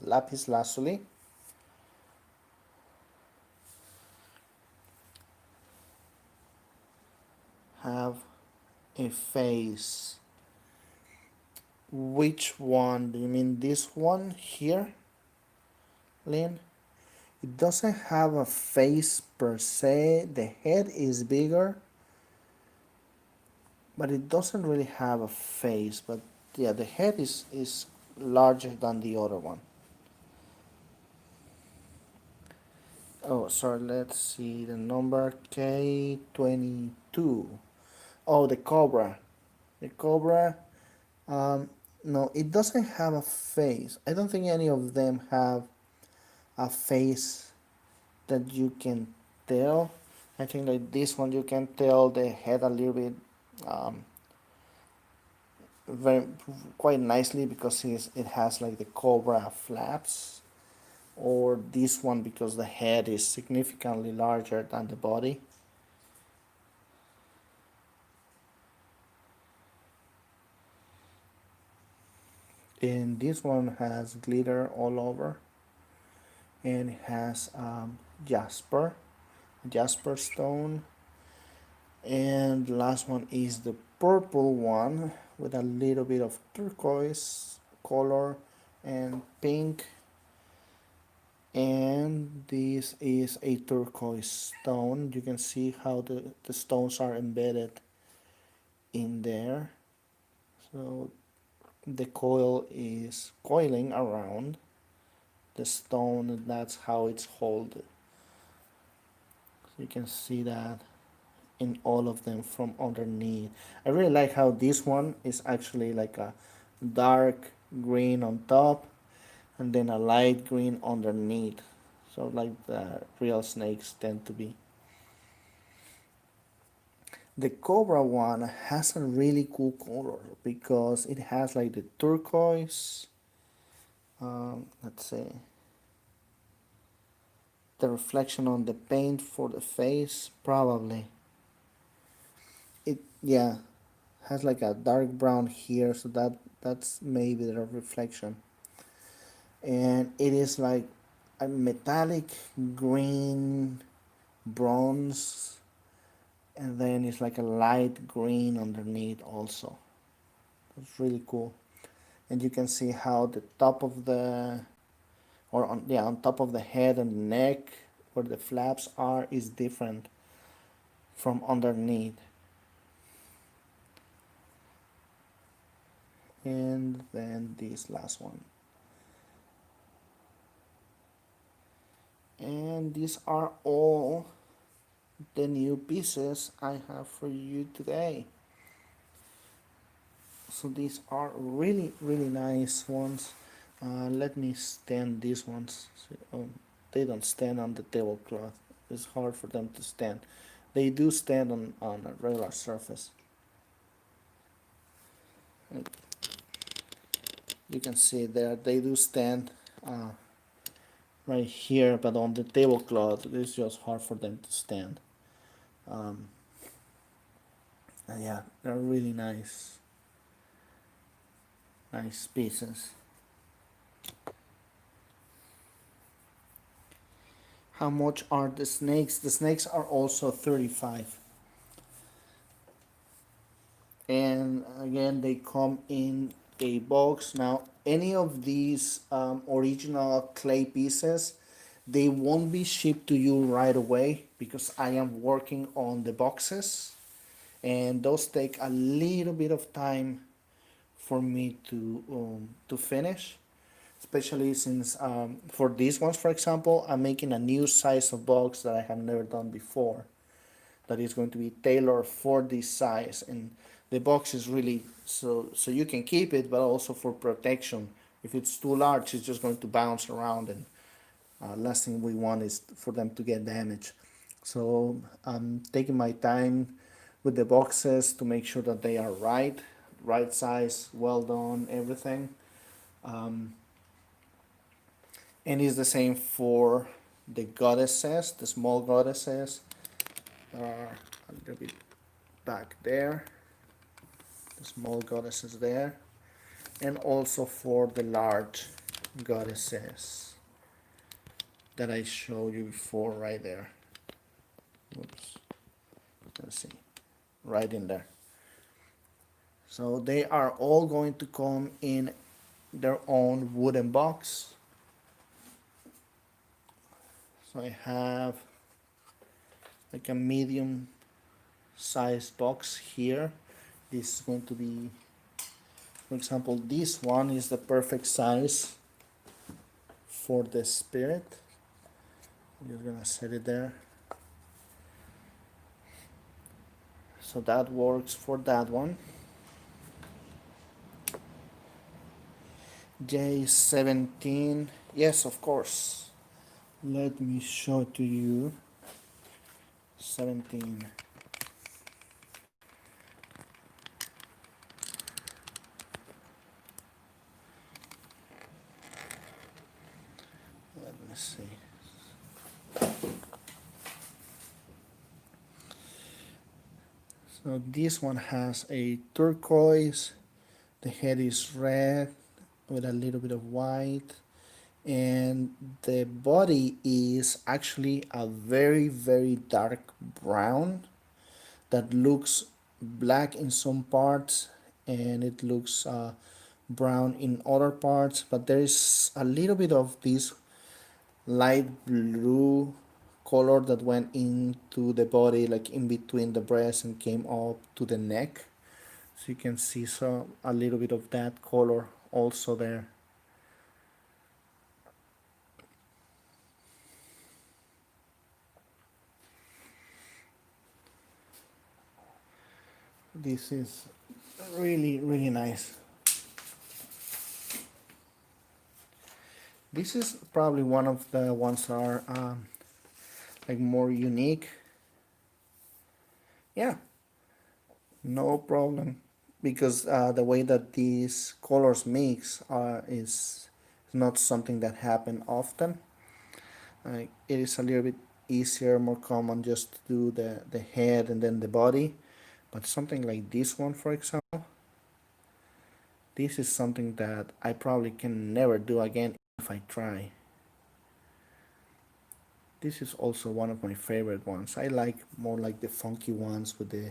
lapis lazuli. Have a face. Which one? Do you mean this one here, Lynn? It doesn't have a face per se. The head is bigger, but it doesn't really have a face. But yeah, the head is larger than the other one. Oh, sorry, let's see the number K22. Oh, the Cobra. The Cobra, no, it doesn't have a face. I don't think any of them have a face that you can tell. I think like this one you can tell the head a little bit very quite nicely because it has like the cobra flaps, or this one because the head is significantly larger than the body. And this one has glitter all over, and it has jasper stone. And the last one is the purple one with a little bit of turquoise color and pink. And this is a turquoise stone. You can see how the stones are embedded in there. So the coil is coiling around the stone, and that's how it's held. So you can see that in all of them from underneath. I really like how this one is actually like a dark green on top and then a light green underneath. So like the real snakes tend to be. The Cobra one has a really cool color because it has like the turquoise, let's see, the reflection on the paint for the face, probably. It, yeah, has like a dark brown here, so that's maybe the reflection. and it is like a metallic green bronze, and then it's like a light green underneath also. It's really cool. And you can see how the top of the, or on, yeah, on top of the head and the neck where the flaps are is different from underneath. And then this last one. And these are all the new pieces I have for you today. So these are really, really nice ones. Let me stand these ones. So, they don't stand on the tablecloth. It's hard for them to stand. They do stand on a regular surface. You can see there they do stand right here, but on the tablecloth it's just hard for them to stand. And yeah, they're really nice pieces. How much are the snakes? The snakes are also 35. And again, they come in a box. Now, any of these original clay pieces, they won't be shipped to you right away because I am working on the boxes, and those take a little bit of time for me to finish, especially since for these ones, for example, I'm making a new size of box that I have never done before, that is going to be tailored for this size. And the box is really so you can keep it, but also for protection. If it's too large, it's just going to bounce around, and last thing we want is for them to get damaged. So I'm taking my time with the boxes to make sure that they are right size, well done, everything. And it's the same for the goddesses, the small goddesses are a little bit back there, the small goddesses there, and also for the large goddesses that I showed you before right there. Oops. Let's see, right in there. So they are all going to come in their own wooden box. So I have like a medium size box here. This is going to be, for example, this one is the perfect size for the spirit. I'm just gonna set it there. So that works for that one. J17, yes, of course. Let me show to you. 17. Let me see. So this one has a turquoise. The head is red with a little bit of white, and the body is actually a very, very dark brown that looks black in some parts, and it looks brown in other parts, but there is a little bit of this light blue color that went into the body, like in between the breast and came up to the neck. So you can see a little bit of that color also there. This is really, really nice. This is probably one of the ones that are like more unique. Yeah, no problem, because the way that these colors mix is not something that happen often. It is a little bit easier, more common just to do the head and then the body, but something like this one, for example, this is something that I probably can never do again if I try. This is also one of my favorite ones. I like more like the funky ones with the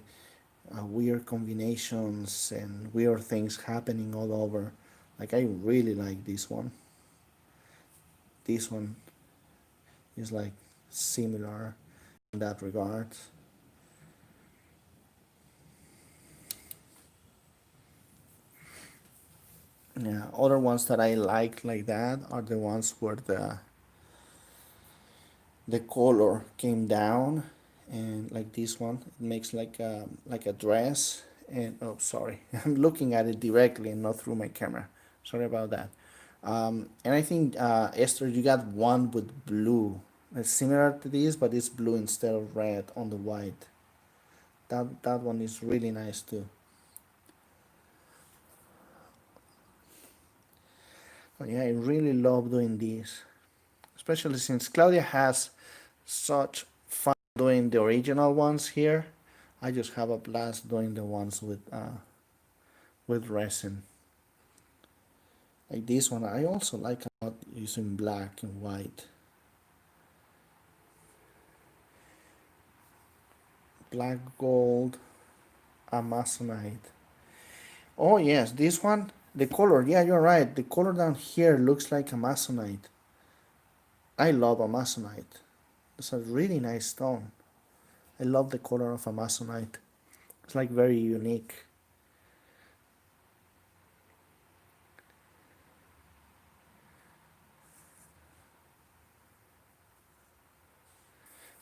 weird combinations and weird things happening all over. Like I really like this one. This one is like similar in that regard. Yeah, other ones that I like that are the ones where the color came down, and like this one, it makes like a dress. And oh, sorry, I'm looking at it directly and not through my camera. Sorry about that. And I think Esther, you got one with blue. It's similar to this, but it's blue instead of red on the white. That one is really nice too. But yeah, I really love doing this, especially since Claudia has such fun doing the original ones here. I just have a blast doing the ones with resin. Like this one, I also like a lot using black and white. Black gold, Amazonite. Oh yes, this one, the color, yeah, you're right. The color down here looks like Amazonite. I love Amazonite. It's a really nice stone. I love the color of Amazonite. It's like very unique.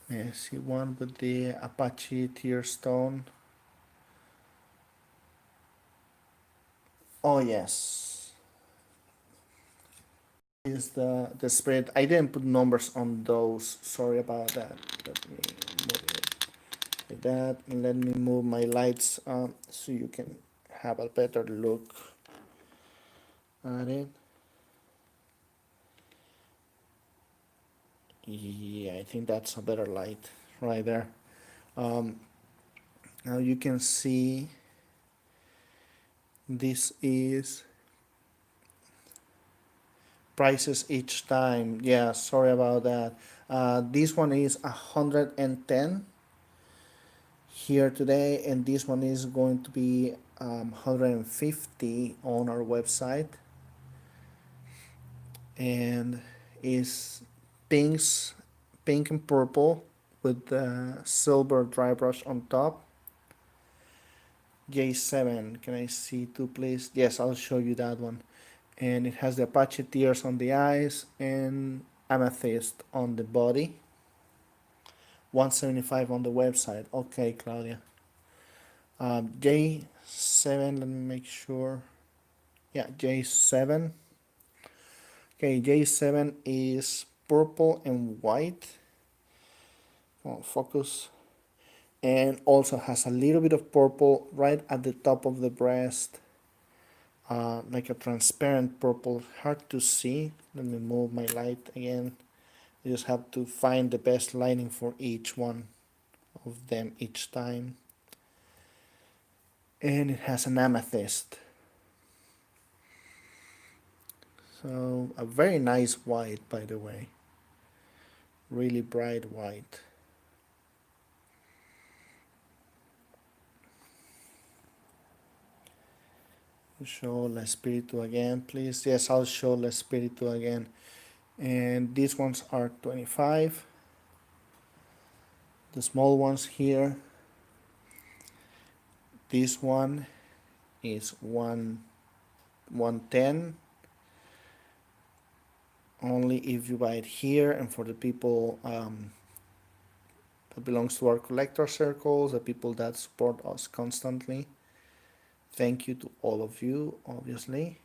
Yeah, see one with the Apache tear stone. Oh yes, is the spread. I didn't put numbers on those. Sorry about that. Let me move it like that, and let me move my lights so you can have a better look at it. Yeah, I think that's a better light right there. Now you can see this is prices each time. Yeah, sorry about that. This one is 110 here today, and this one is going to be 150 on our website, and is pinks, pink and purple with the silver dry brush on top. J7, can I see two please? Yes, I'll show you that one. And it has the Apache tears on the eyes and amethyst on the body. 175 on the website. Okay, Claudia. J7, let me make sure. Yeah, J7. Okay, J7 is purple and white. Oh, focus. And also has a little bit of purple right at the top of the breast. Like a transparent purple, hard to see. Let me move my light again. You just have to find the best lighting for each one of them each time. And it has an amethyst. So a very nice white, by the way. Really bright white. Show La Espiritu again, please. Yes, I'll show La Espiritu again. And these ones are 25. The small ones here. This one is 110. Only if you buy it here, and for the people that belongs to our collector circles, the people that support us constantly. Thank you to all of you, obviously.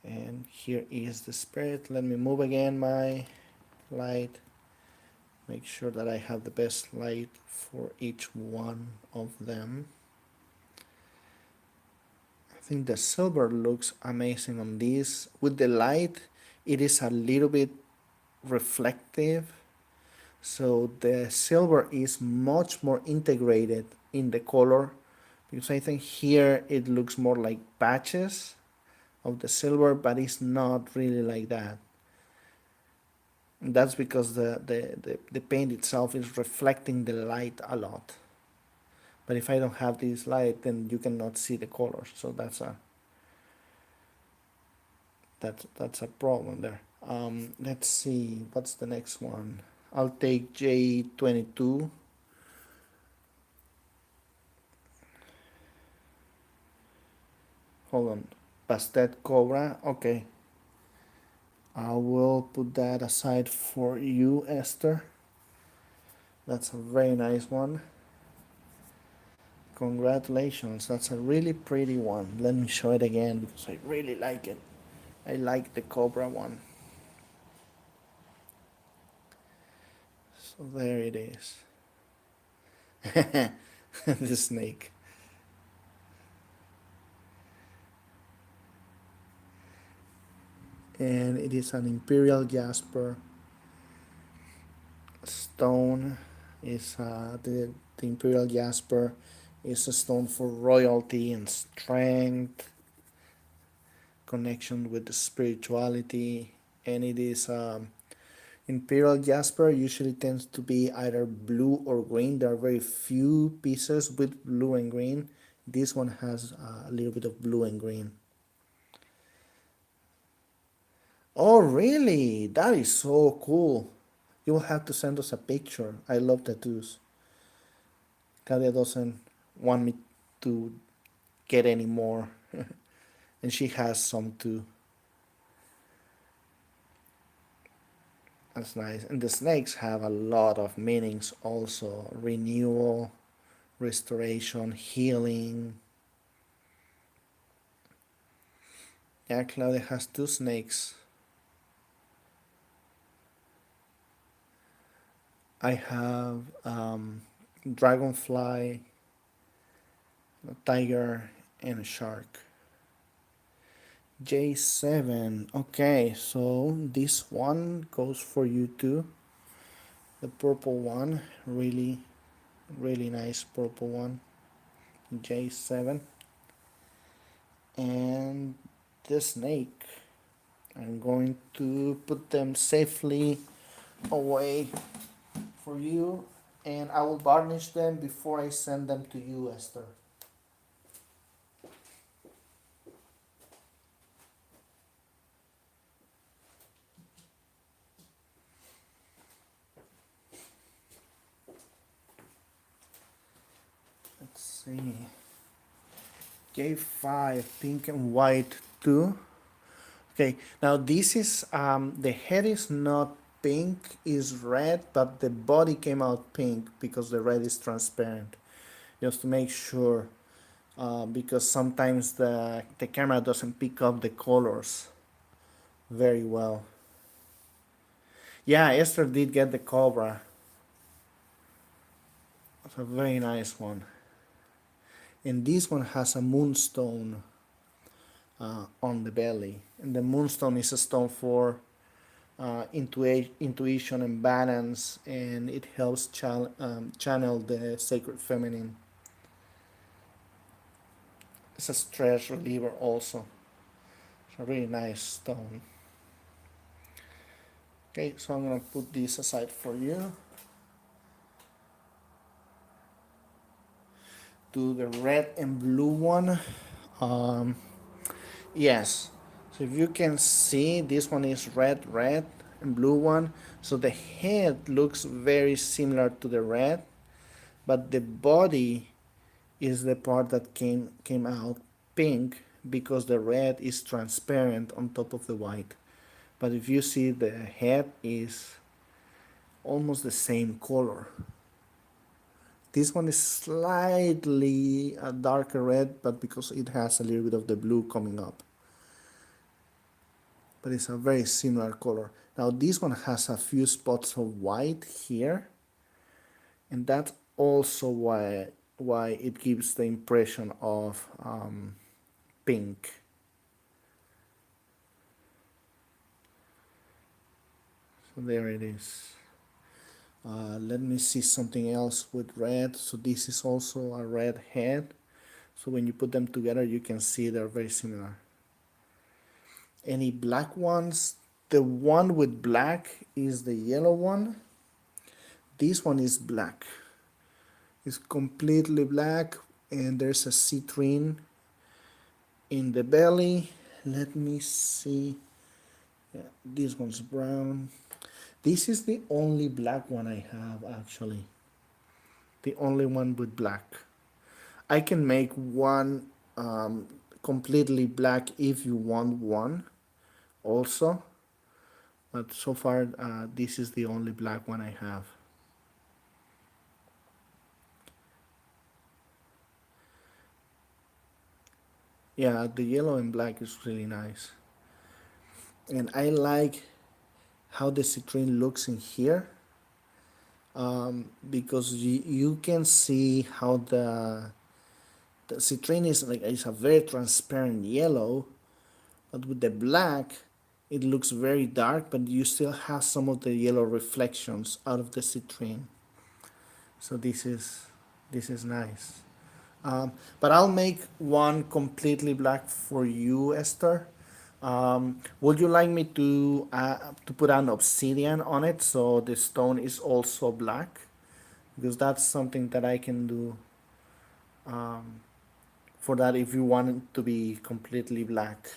And here is the spirit. Let me move again my light. Make sure that I have the best light for each one of them. I think the silver looks amazing on this. With the light, it is a little bit reflective. So the silver is much more integrated in the color, because I think here it looks more like patches of the silver, but it's not really like that. And that's because the paint itself is reflecting the light a lot. But if I don't have this light, then you cannot see the colors. So that's a problem there. Let's see, what's the next one? I'll take J22. Hold on, Bastet Cobra. Okay, I will put that aside for you, Esther. That's a very nice one. Congratulations, that's a really pretty one. Let me show it again because I really like it. I like the Cobra one. So there it is. The snake. And it is an Imperial Jasper stone. Is the Imperial Jasper is a stone for royalty and strength, connection with the spirituality, and it is Imperial Jasper usually tends to be either blue or green. There are very few pieces with blue and green. This one has a little bit of blue and green. Oh, really? That is so cool. You will have to send us a picture. I love tattoos. Claudia doesn't want me to get any more, and she has some too. That's nice. And the snakes have a lot of meanings also: renewal, restoration, healing. Yeah, Claudia has two snakes. I have dragonfly, a tiger, and a shark. J7. Okay, so this one goes for you too. The purple one, really, really nice purple one. J7. And the snake. I'm going to put them safely away for you, and I will varnish them before I send them to you, Esther. Let's see. J5, pink and white 2. Okay, now this is, the head is not pink, is red, but the body came out pink because the red is transparent. Just to make sure, because sometimes the camera doesn't pick up the colors very well. Yeah, Esther did get the Cobra. It's a very nice one. And this one has a moonstone on the belly. And the moonstone is a stone for intuition and balance, and it helps channel the sacred feminine. It's a stress reliever also. It's a really nice stone. Okay, so I'm gonna put this aside for you. To the red and blue one. Yes, so if you can see, this one is red and blue one. So the head looks very similar to the red, but the body is the part that came out pink because the red is transparent on top of the white. But if you see, the head is almost the same color. This one is slightly a darker red, but because it has a little bit of the blue coming up. But it's a very similar color. Now this one has a few spots of white here, and that's also why it gives the impression of pink. So there it is. Let me see something else with red. So this is also a red head. So when you put them together, you can see they're very similar. any black ones. The one with black is the yellow one. This one is black. It's completely black, and there's a citrine in the belly. Let me see. Yeah, this one's brown. This is the only black one I have, actually. The only one with black. I can make one completely black if you want one also. But so far, this is the only black one I have. Yeah, the yellow and black is really nice. And I like how the citrine looks in here, because you can see how the citrine is like, it's a very transparent yellow, but with the black it looks very dark, but you still have some of the yellow reflections out of the citrine. So this is nice. But I'll make one completely black for you, Esther. Would you like me to put an obsidian on it so the stone is also black? Because that's something that I can do for that if you want it to be completely black.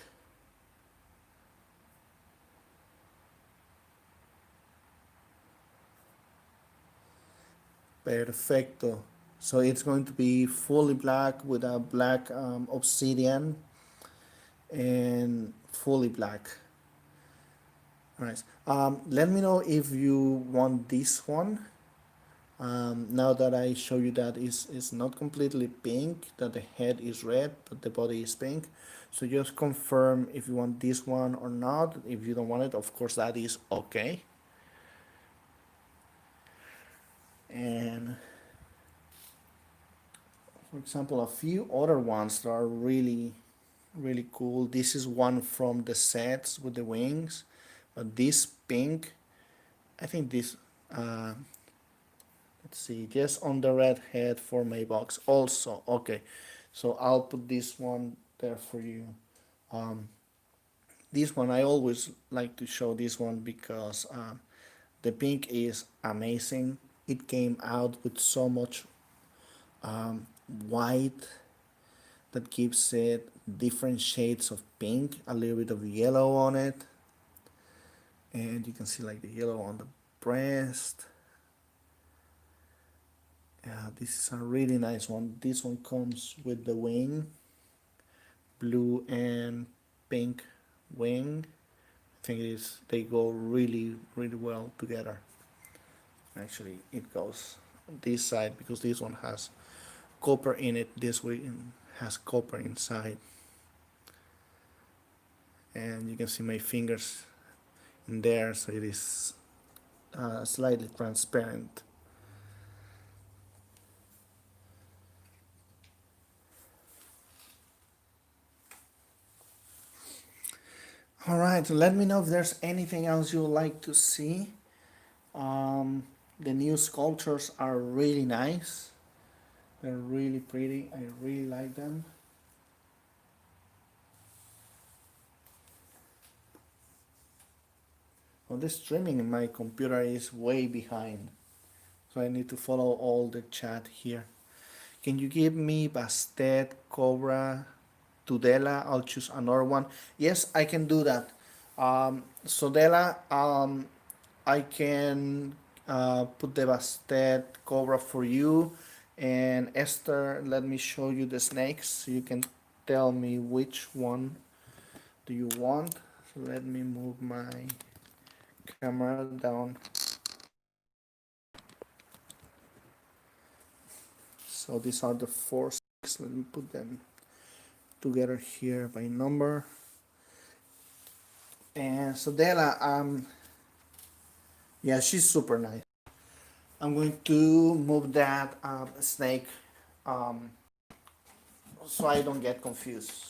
Perfecto. So it's going to be fully black with a black obsidian and fully black. Nice. Let me know if you want this one. Now that I show you that it's not completely pink, that the head is red, but the body is pink. So just confirm if you want this one or not. If you don't want it, of course, that is okay. And for example, a few other ones that are really, really cool. This is one from the sets with the wings, but this pink, I think this, let's see, just on the red head for my box also. Okay, so I'll put this one there for you. This one, I always like to show this one because the pink is amazing. It came out with so much white that gives it different shades of pink, a little bit of yellow on it, and you can see like the yellow on the breast. Yeah, this is a really nice one. This one comes with the wing, blue and pink wing. I think it is, they go really, really well together. Actually, it goes this side because this one has copper in it. This one has copper inside. And you can see my fingers in there, so it is slightly transparent. All right, let me know if there's anything else you would like to see. The new sculptures are really nice. They're really pretty. I really like them. Well, the streaming in my computer is way behind, so I need to follow all the chat here. Can you give me Bastet, Cobra, Tudela? I'll choose another one. Yes, I can do that. Sodela, I can put the Bastet Cobra for you. And Esther, let me show you the snakes so you can tell me which one do you want. So let me move my camera down. So these are the four snakes. Let me put them together here by number. And Sodela, yeah, she's super nice. I'm going to move that snake so I don't get confused.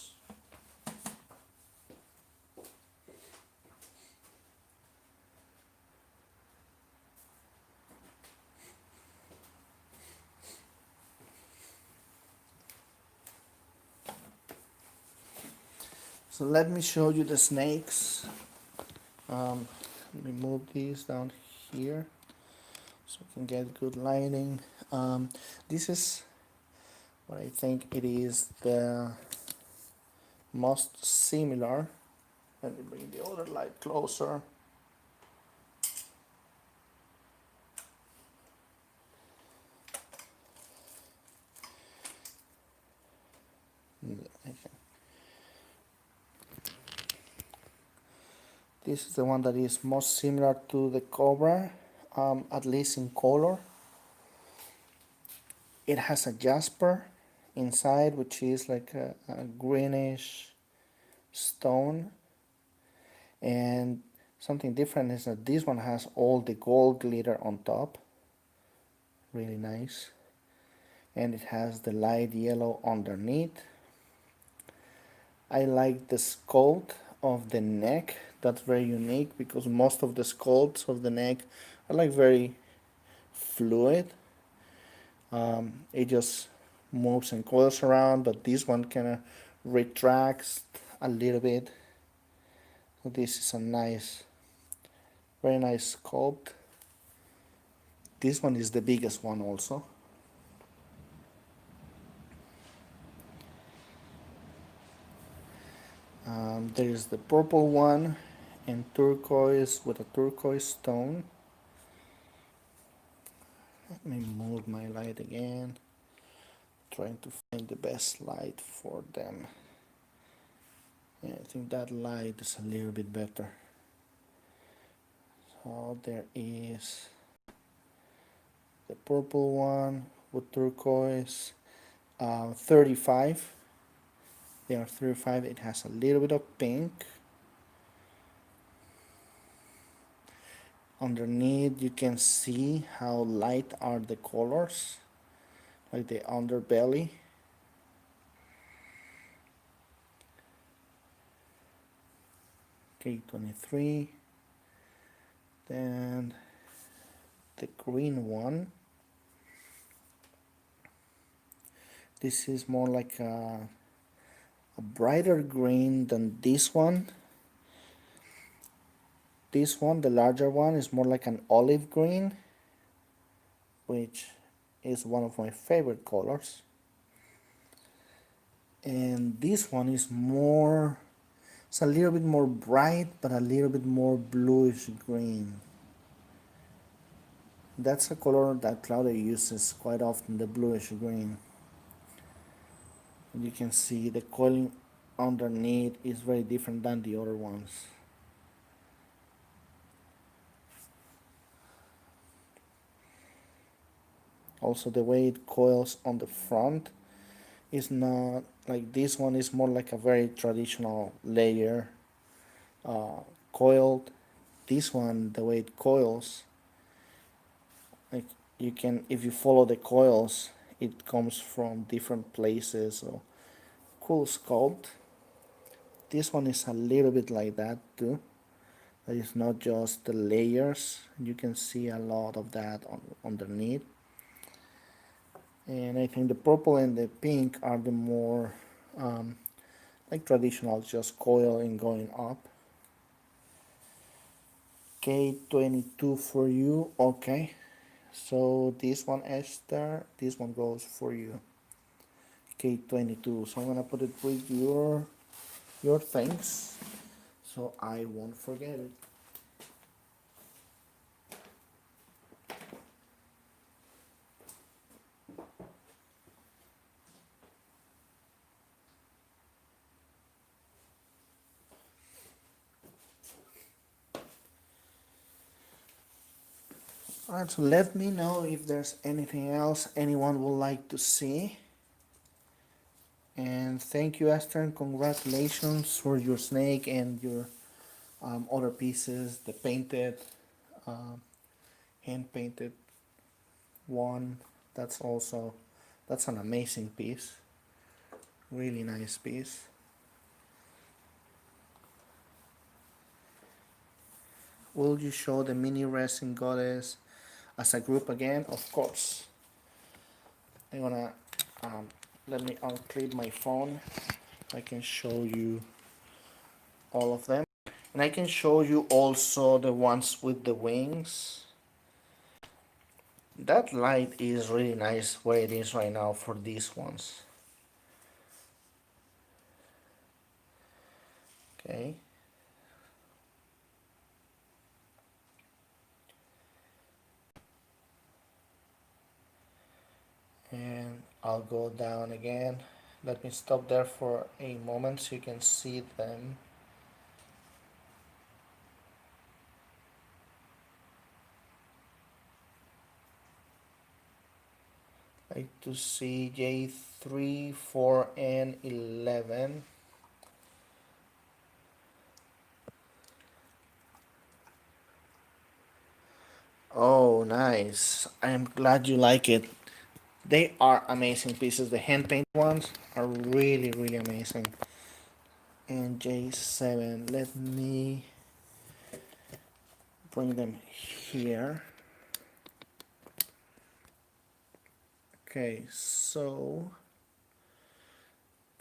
So let me show you the snakes. Let me move these down here so we can get good lighting. This is what I think it is the most similar. Let me bring the other light closer. This is the one that is most similar to the Cobra, at least in color. It has a Jasper inside, which is like a greenish stone. And something different is that this one has all the gold glitter on top. Really nice. And it has the light yellow underneath. I like the sculpt of the neck. That's very unique because most of the sculpts of the neck are like very fluid. It just moves and coils around, but this one kind of retracts a little bit. So this is a nice, very nice sculpt. This one is the biggest one also. There is the purple one and turquoise with a turquoise stone. Let me move my light again. Trying to find the best light for them. Yeah, I think that light is a little bit better. So there is the purple one with turquoise, 35. They are 35. It has a little bit of pink. Underneath you can see how light are the colors, like the underbelly. K23. Then the green one. This is more like a brighter green than this one. This one, the larger one, is more like an olive green, which is one of my favorite colors. And this one is more, it's a little bit more bright, but a little bit more bluish green. That's a color that Claudia uses quite often, the bluish green. And you can see the coiling underneath is very different than the other ones. Also the way it coils on the front is not like this one, is more like a very traditional layer coiled. This one, the way it coils, like you can, if you follow the coils, it comes from different places. So cool sculpt. This one is a little bit like that too. That is not just the layers. You can see a lot of that underneath. And I think the purple and the pink are the more like traditional, just coiling going up. K22 for you. Okay, so this one, Esther, this one goes for you. K22. So I'm gonna put it with your things so I won't forget it. Alright, so let me know if there's anything else anyone would like to see. And thank you, Esther, and congratulations for your snake and your other pieces, the painted, hand painted one. That's an amazing piece. Really nice piece. Will you show the mini resin goddess as a group again? Of course. I'm gonna let me unclip my phone. I can show you all of them. And I can show you also the ones with the wings. That light is really nice where it is right now for these ones. Okay. And I'll go down again. Let me stop there for a moment so you can see them. Like to see J3, 4, and 11. Oh, nice. I am glad you like it. They are amazing pieces. The hand paint ones are really, really amazing. And J7, let me bring them here. Okay, so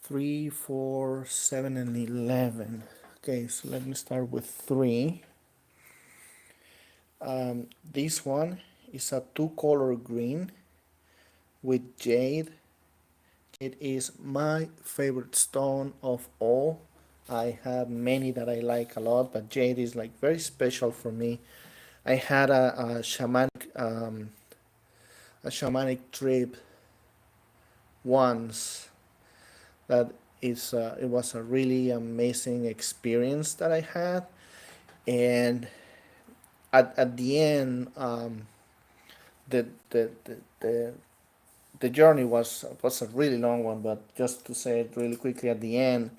3, 4, 7, and 11. Okay, so let me start with 3. This one is a 2-color green with Jade. It is my favorite stone of all. I have many that I like a lot, but Jade is like very special for me. I had a shamanic trip once that it was a really amazing experience that I had, and at the end, the, the the the the journey was a really long one, but just to say it really quickly, at the end,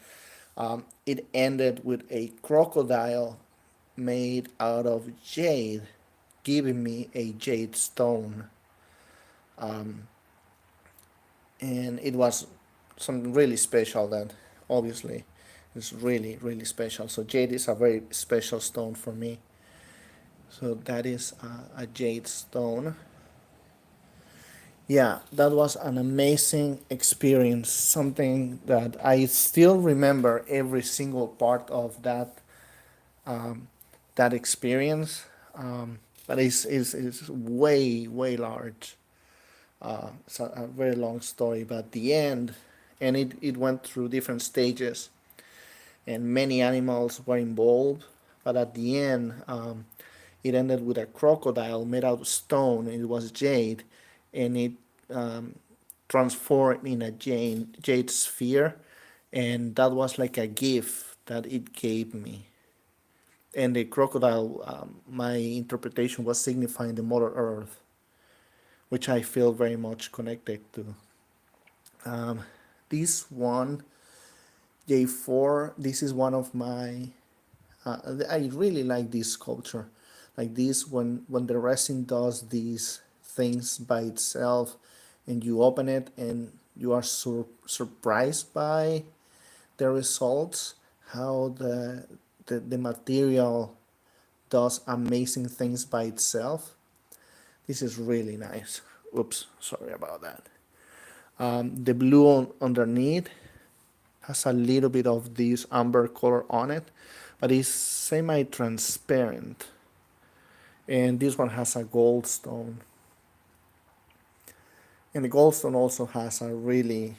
it ended with a crocodile made out of jade, giving me a jade stone, and it was something really special. That obviously is really really special. So jade is a very special stone for me. So that is a jade stone. Yeah, that was an amazing experience. Something that I still remember every single part of um, that experience. But it's way way large. It's a very long story, but at the end, and it went through different stages, and many animals were involved. But at the end, it ended with a crocodile made out of stone. It was jade, and it um, transformed in a jade sphere, and that was like a gift that it gave me. And the crocodile, my interpretation was signifying the Mother Earth, which I feel very much connected to. Um, this one, J4, this is one of my I really like this sculpture, like this when the resin does these things by itself, and you open it and you are surprised by the results, how the material does amazing things by itself. This is really nice. Oops, sorry about that. The blue underneath has a little bit of this amber color on it, but it's semi-transparent. And this one has a gold stone. And the gold stone also has a really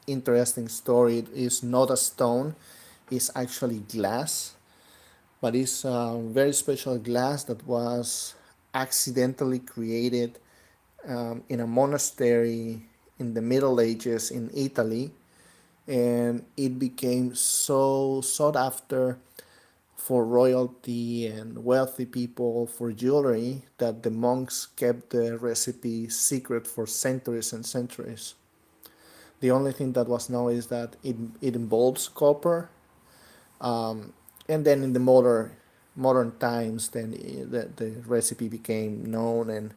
interesting story. It is not a stone, it's actually glass, but it's a very special glass that was accidentally created in a monastery in the Middle Ages in Italy, and it became so sought after for royalty and wealthy people for jewelry that the monks kept the recipe secret for centuries and centuries. The only thing that was known is that it involves copper, and then in the modern times, then the recipe became known, and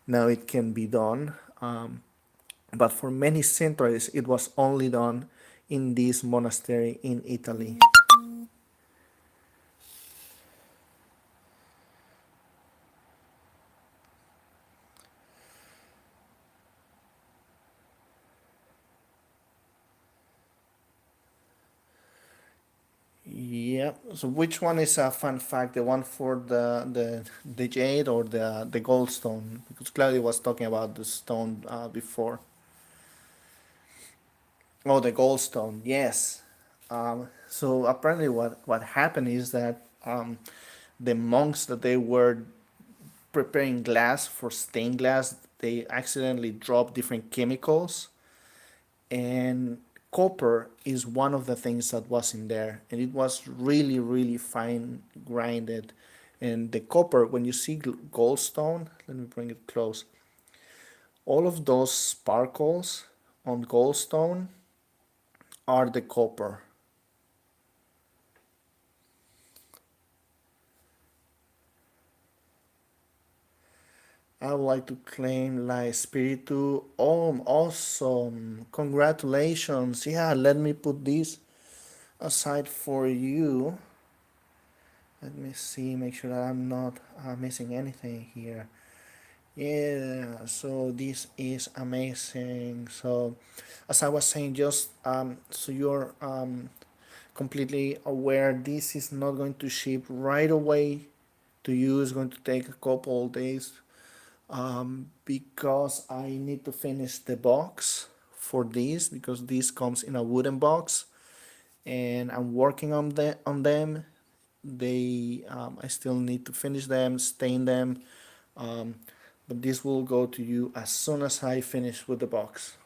now it can be done. But for many centuries, it was only done in this monastery in Italy. Yeah. So which one is a fun fact? The one for the jade or the gold stone? Because Claudia was talking about the stone before. Oh, the gold stone. Yes. So apparently, what happened is that the monks that they were preparing glass for stained glass, they accidentally dropped different chemicals, and copper is one of the things that was in there, and it was really really fine grinded. And the copper, when you see goldstone, let me bring it close, all of those sparkles on goldstone are the copper. I would like to claim La Espiritu. Oh, awesome! Congratulations! Yeah, let me put this aside for you. Let me see, make sure that I'm not missing anything here. Yeah, so this is amazing. So, as I was saying, just so you're completely aware, this is not going to ship right away to you. It's going to take a couple of days because I need to finish the box for this, because this comes in a wooden box, and I'm working on them. They I still need to finish them, stain them, um, but this will go to you as soon as I finish with the box.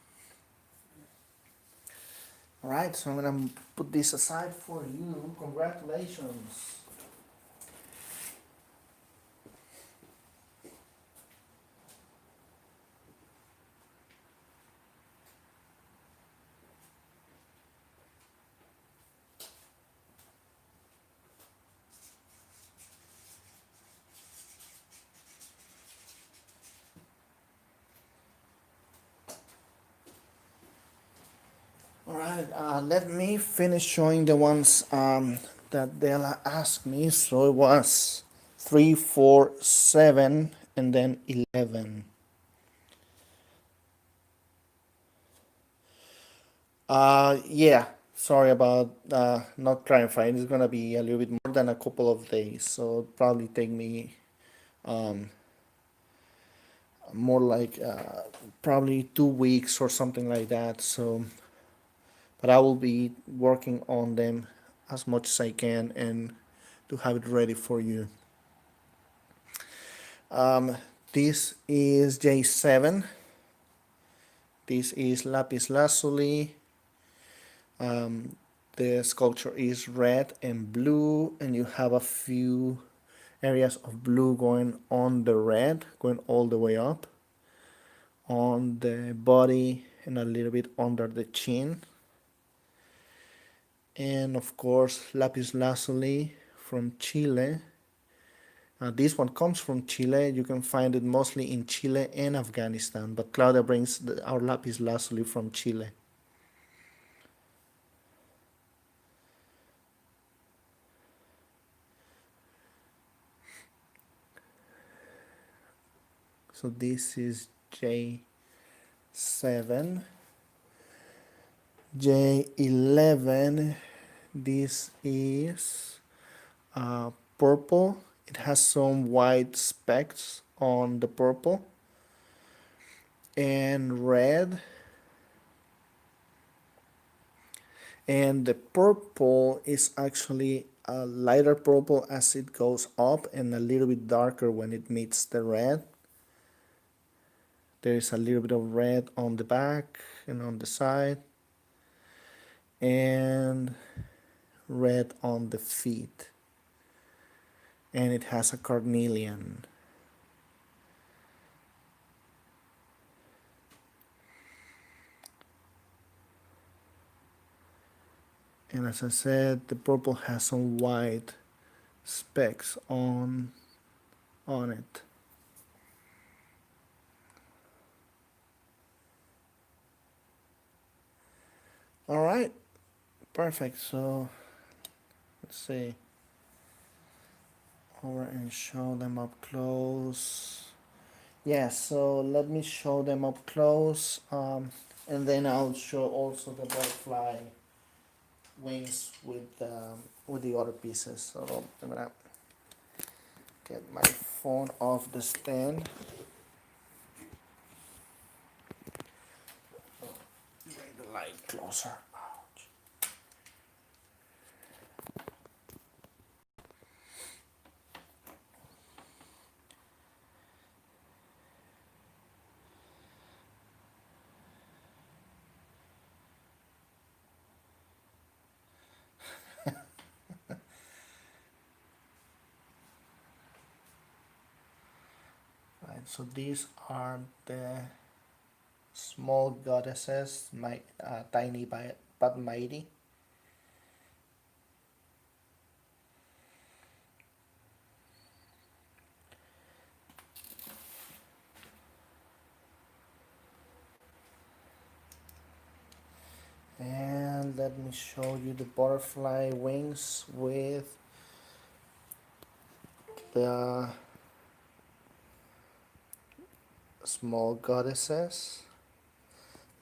All right, so I'm gonna put this aside for you. Congratulations. All right, let me finish showing the ones that Della asked me. So it was 3, 4, 7, and then 11. Yeah, sorry about not clarifying. It's gonna be a little bit more than a couple of days, so it'll probably take me um, more like probably 2 weeks or something like that. So, but I will be working on them as much as I can and to have it ready for you. Um, this is J7. This is lapis lazuli. Um, the sculpture is red and blue, and you have a few areas of blue going on the red, going all the way up on the body and a little bit under the chin. And of course, lapis lazuli from Chile. This one comes from Chile. You can find it mostly in Chile and Afghanistan, but Claudia brings our lapis lazuli from Chile. So this is J7. J11, this is purple. It has some white specks on the purple, and red. And the purple is actually a lighter purple as it goes up and a little bit darker when it meets the red. There is a little bit of red on the back and on the side, and red on the feet. And it has a carnelian. And as I said, the purple has some white specks on it. All right, perfect. So let's see, over and show them up close. Yeah, so let me show them up close, and then I'll show also the butterfly. wings with the other pieces. So I'm gonna get my phone off the stand. Bring the light closer. Ouch. Right, so these are the small goddesses, tiny but mighty. And let me show you the butterfly wings with the small goddesses.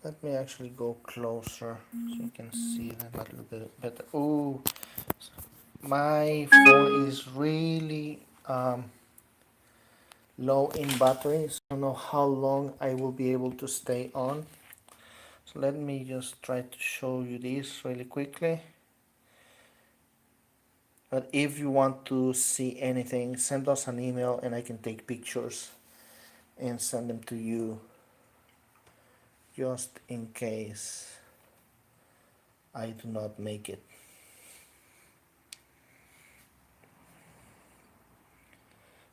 Let me actually go closer so you can see them a little bit better. Ooh, my phone is really low in battery, so I don't know how long I will be able to stay on. So let me just try to show you this really quickly. But if you want to see anything, send us an email and I can take pictures and send them to you just in case I do not make it.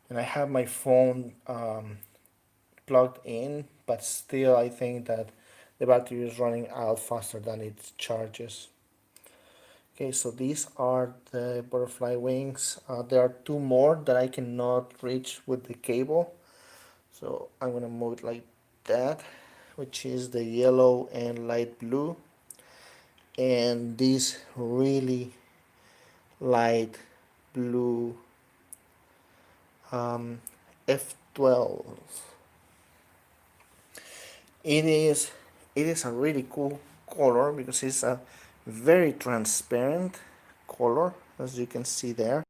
And I have my phone plugged in, but still I think that the battery is running out faster than it charges. Okay, so these are the butterfly wings. There are two more that I cannot reach with the cable. So I'm gonna move it like that, which is the yellow and light blue. And this really light blue F12. It is a really cool color because it's a very transparent color, as you can see there.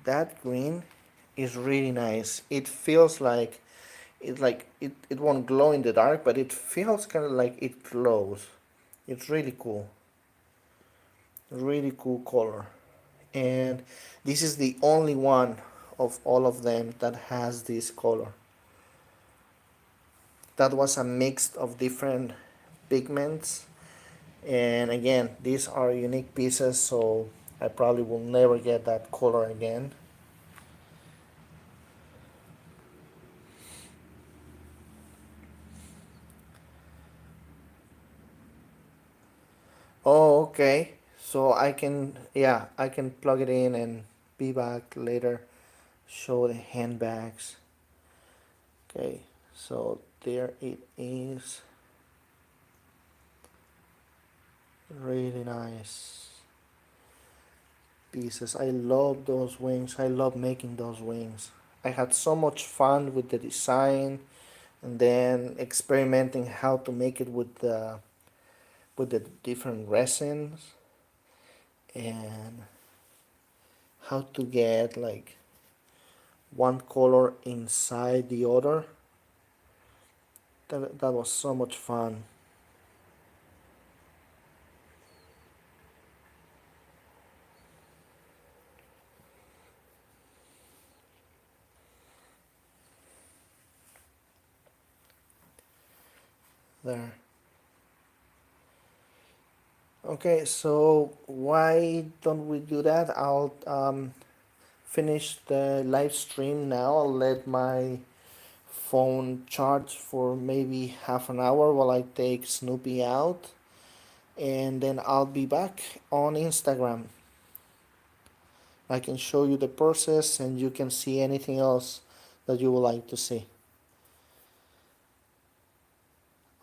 That green is really nice. It feels like it won't glow in the dark, but it feels kind of like it glows. It's really cool. Really cool color. And this is the only one of all of them that has this color. That was a mix of different pigments, and again, these are unique pieces, so I probably will never get that color again. Oh, okay. So I can, yeah, I can plug it in and be back later, show the handbags. Okay, so there it is. Really nice pieces. I love those wings. I love making those wings. I had so much fun with the design and then experimenting how to make it with the different resins and how to get like one color inside the other. That was so much fun. There. Okay, so why don't we do that? I'll finish the live stream now. I'll let my phone charge for maybe half an hour while I take Snoopy out, and then I'll be back on Instagram. I can show you the process and you can see anything else that you would like to see.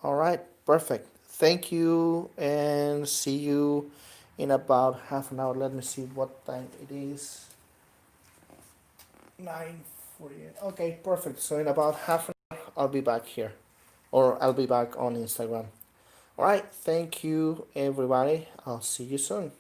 All right, perfect. Thank you and see you in about half an hour. Let me see what time it is. 9:48. Okay, perfect. So in about half an hour, I'll be back here, or I'll be back on Instagram. Alright, thank you everybody. I'll see you soon.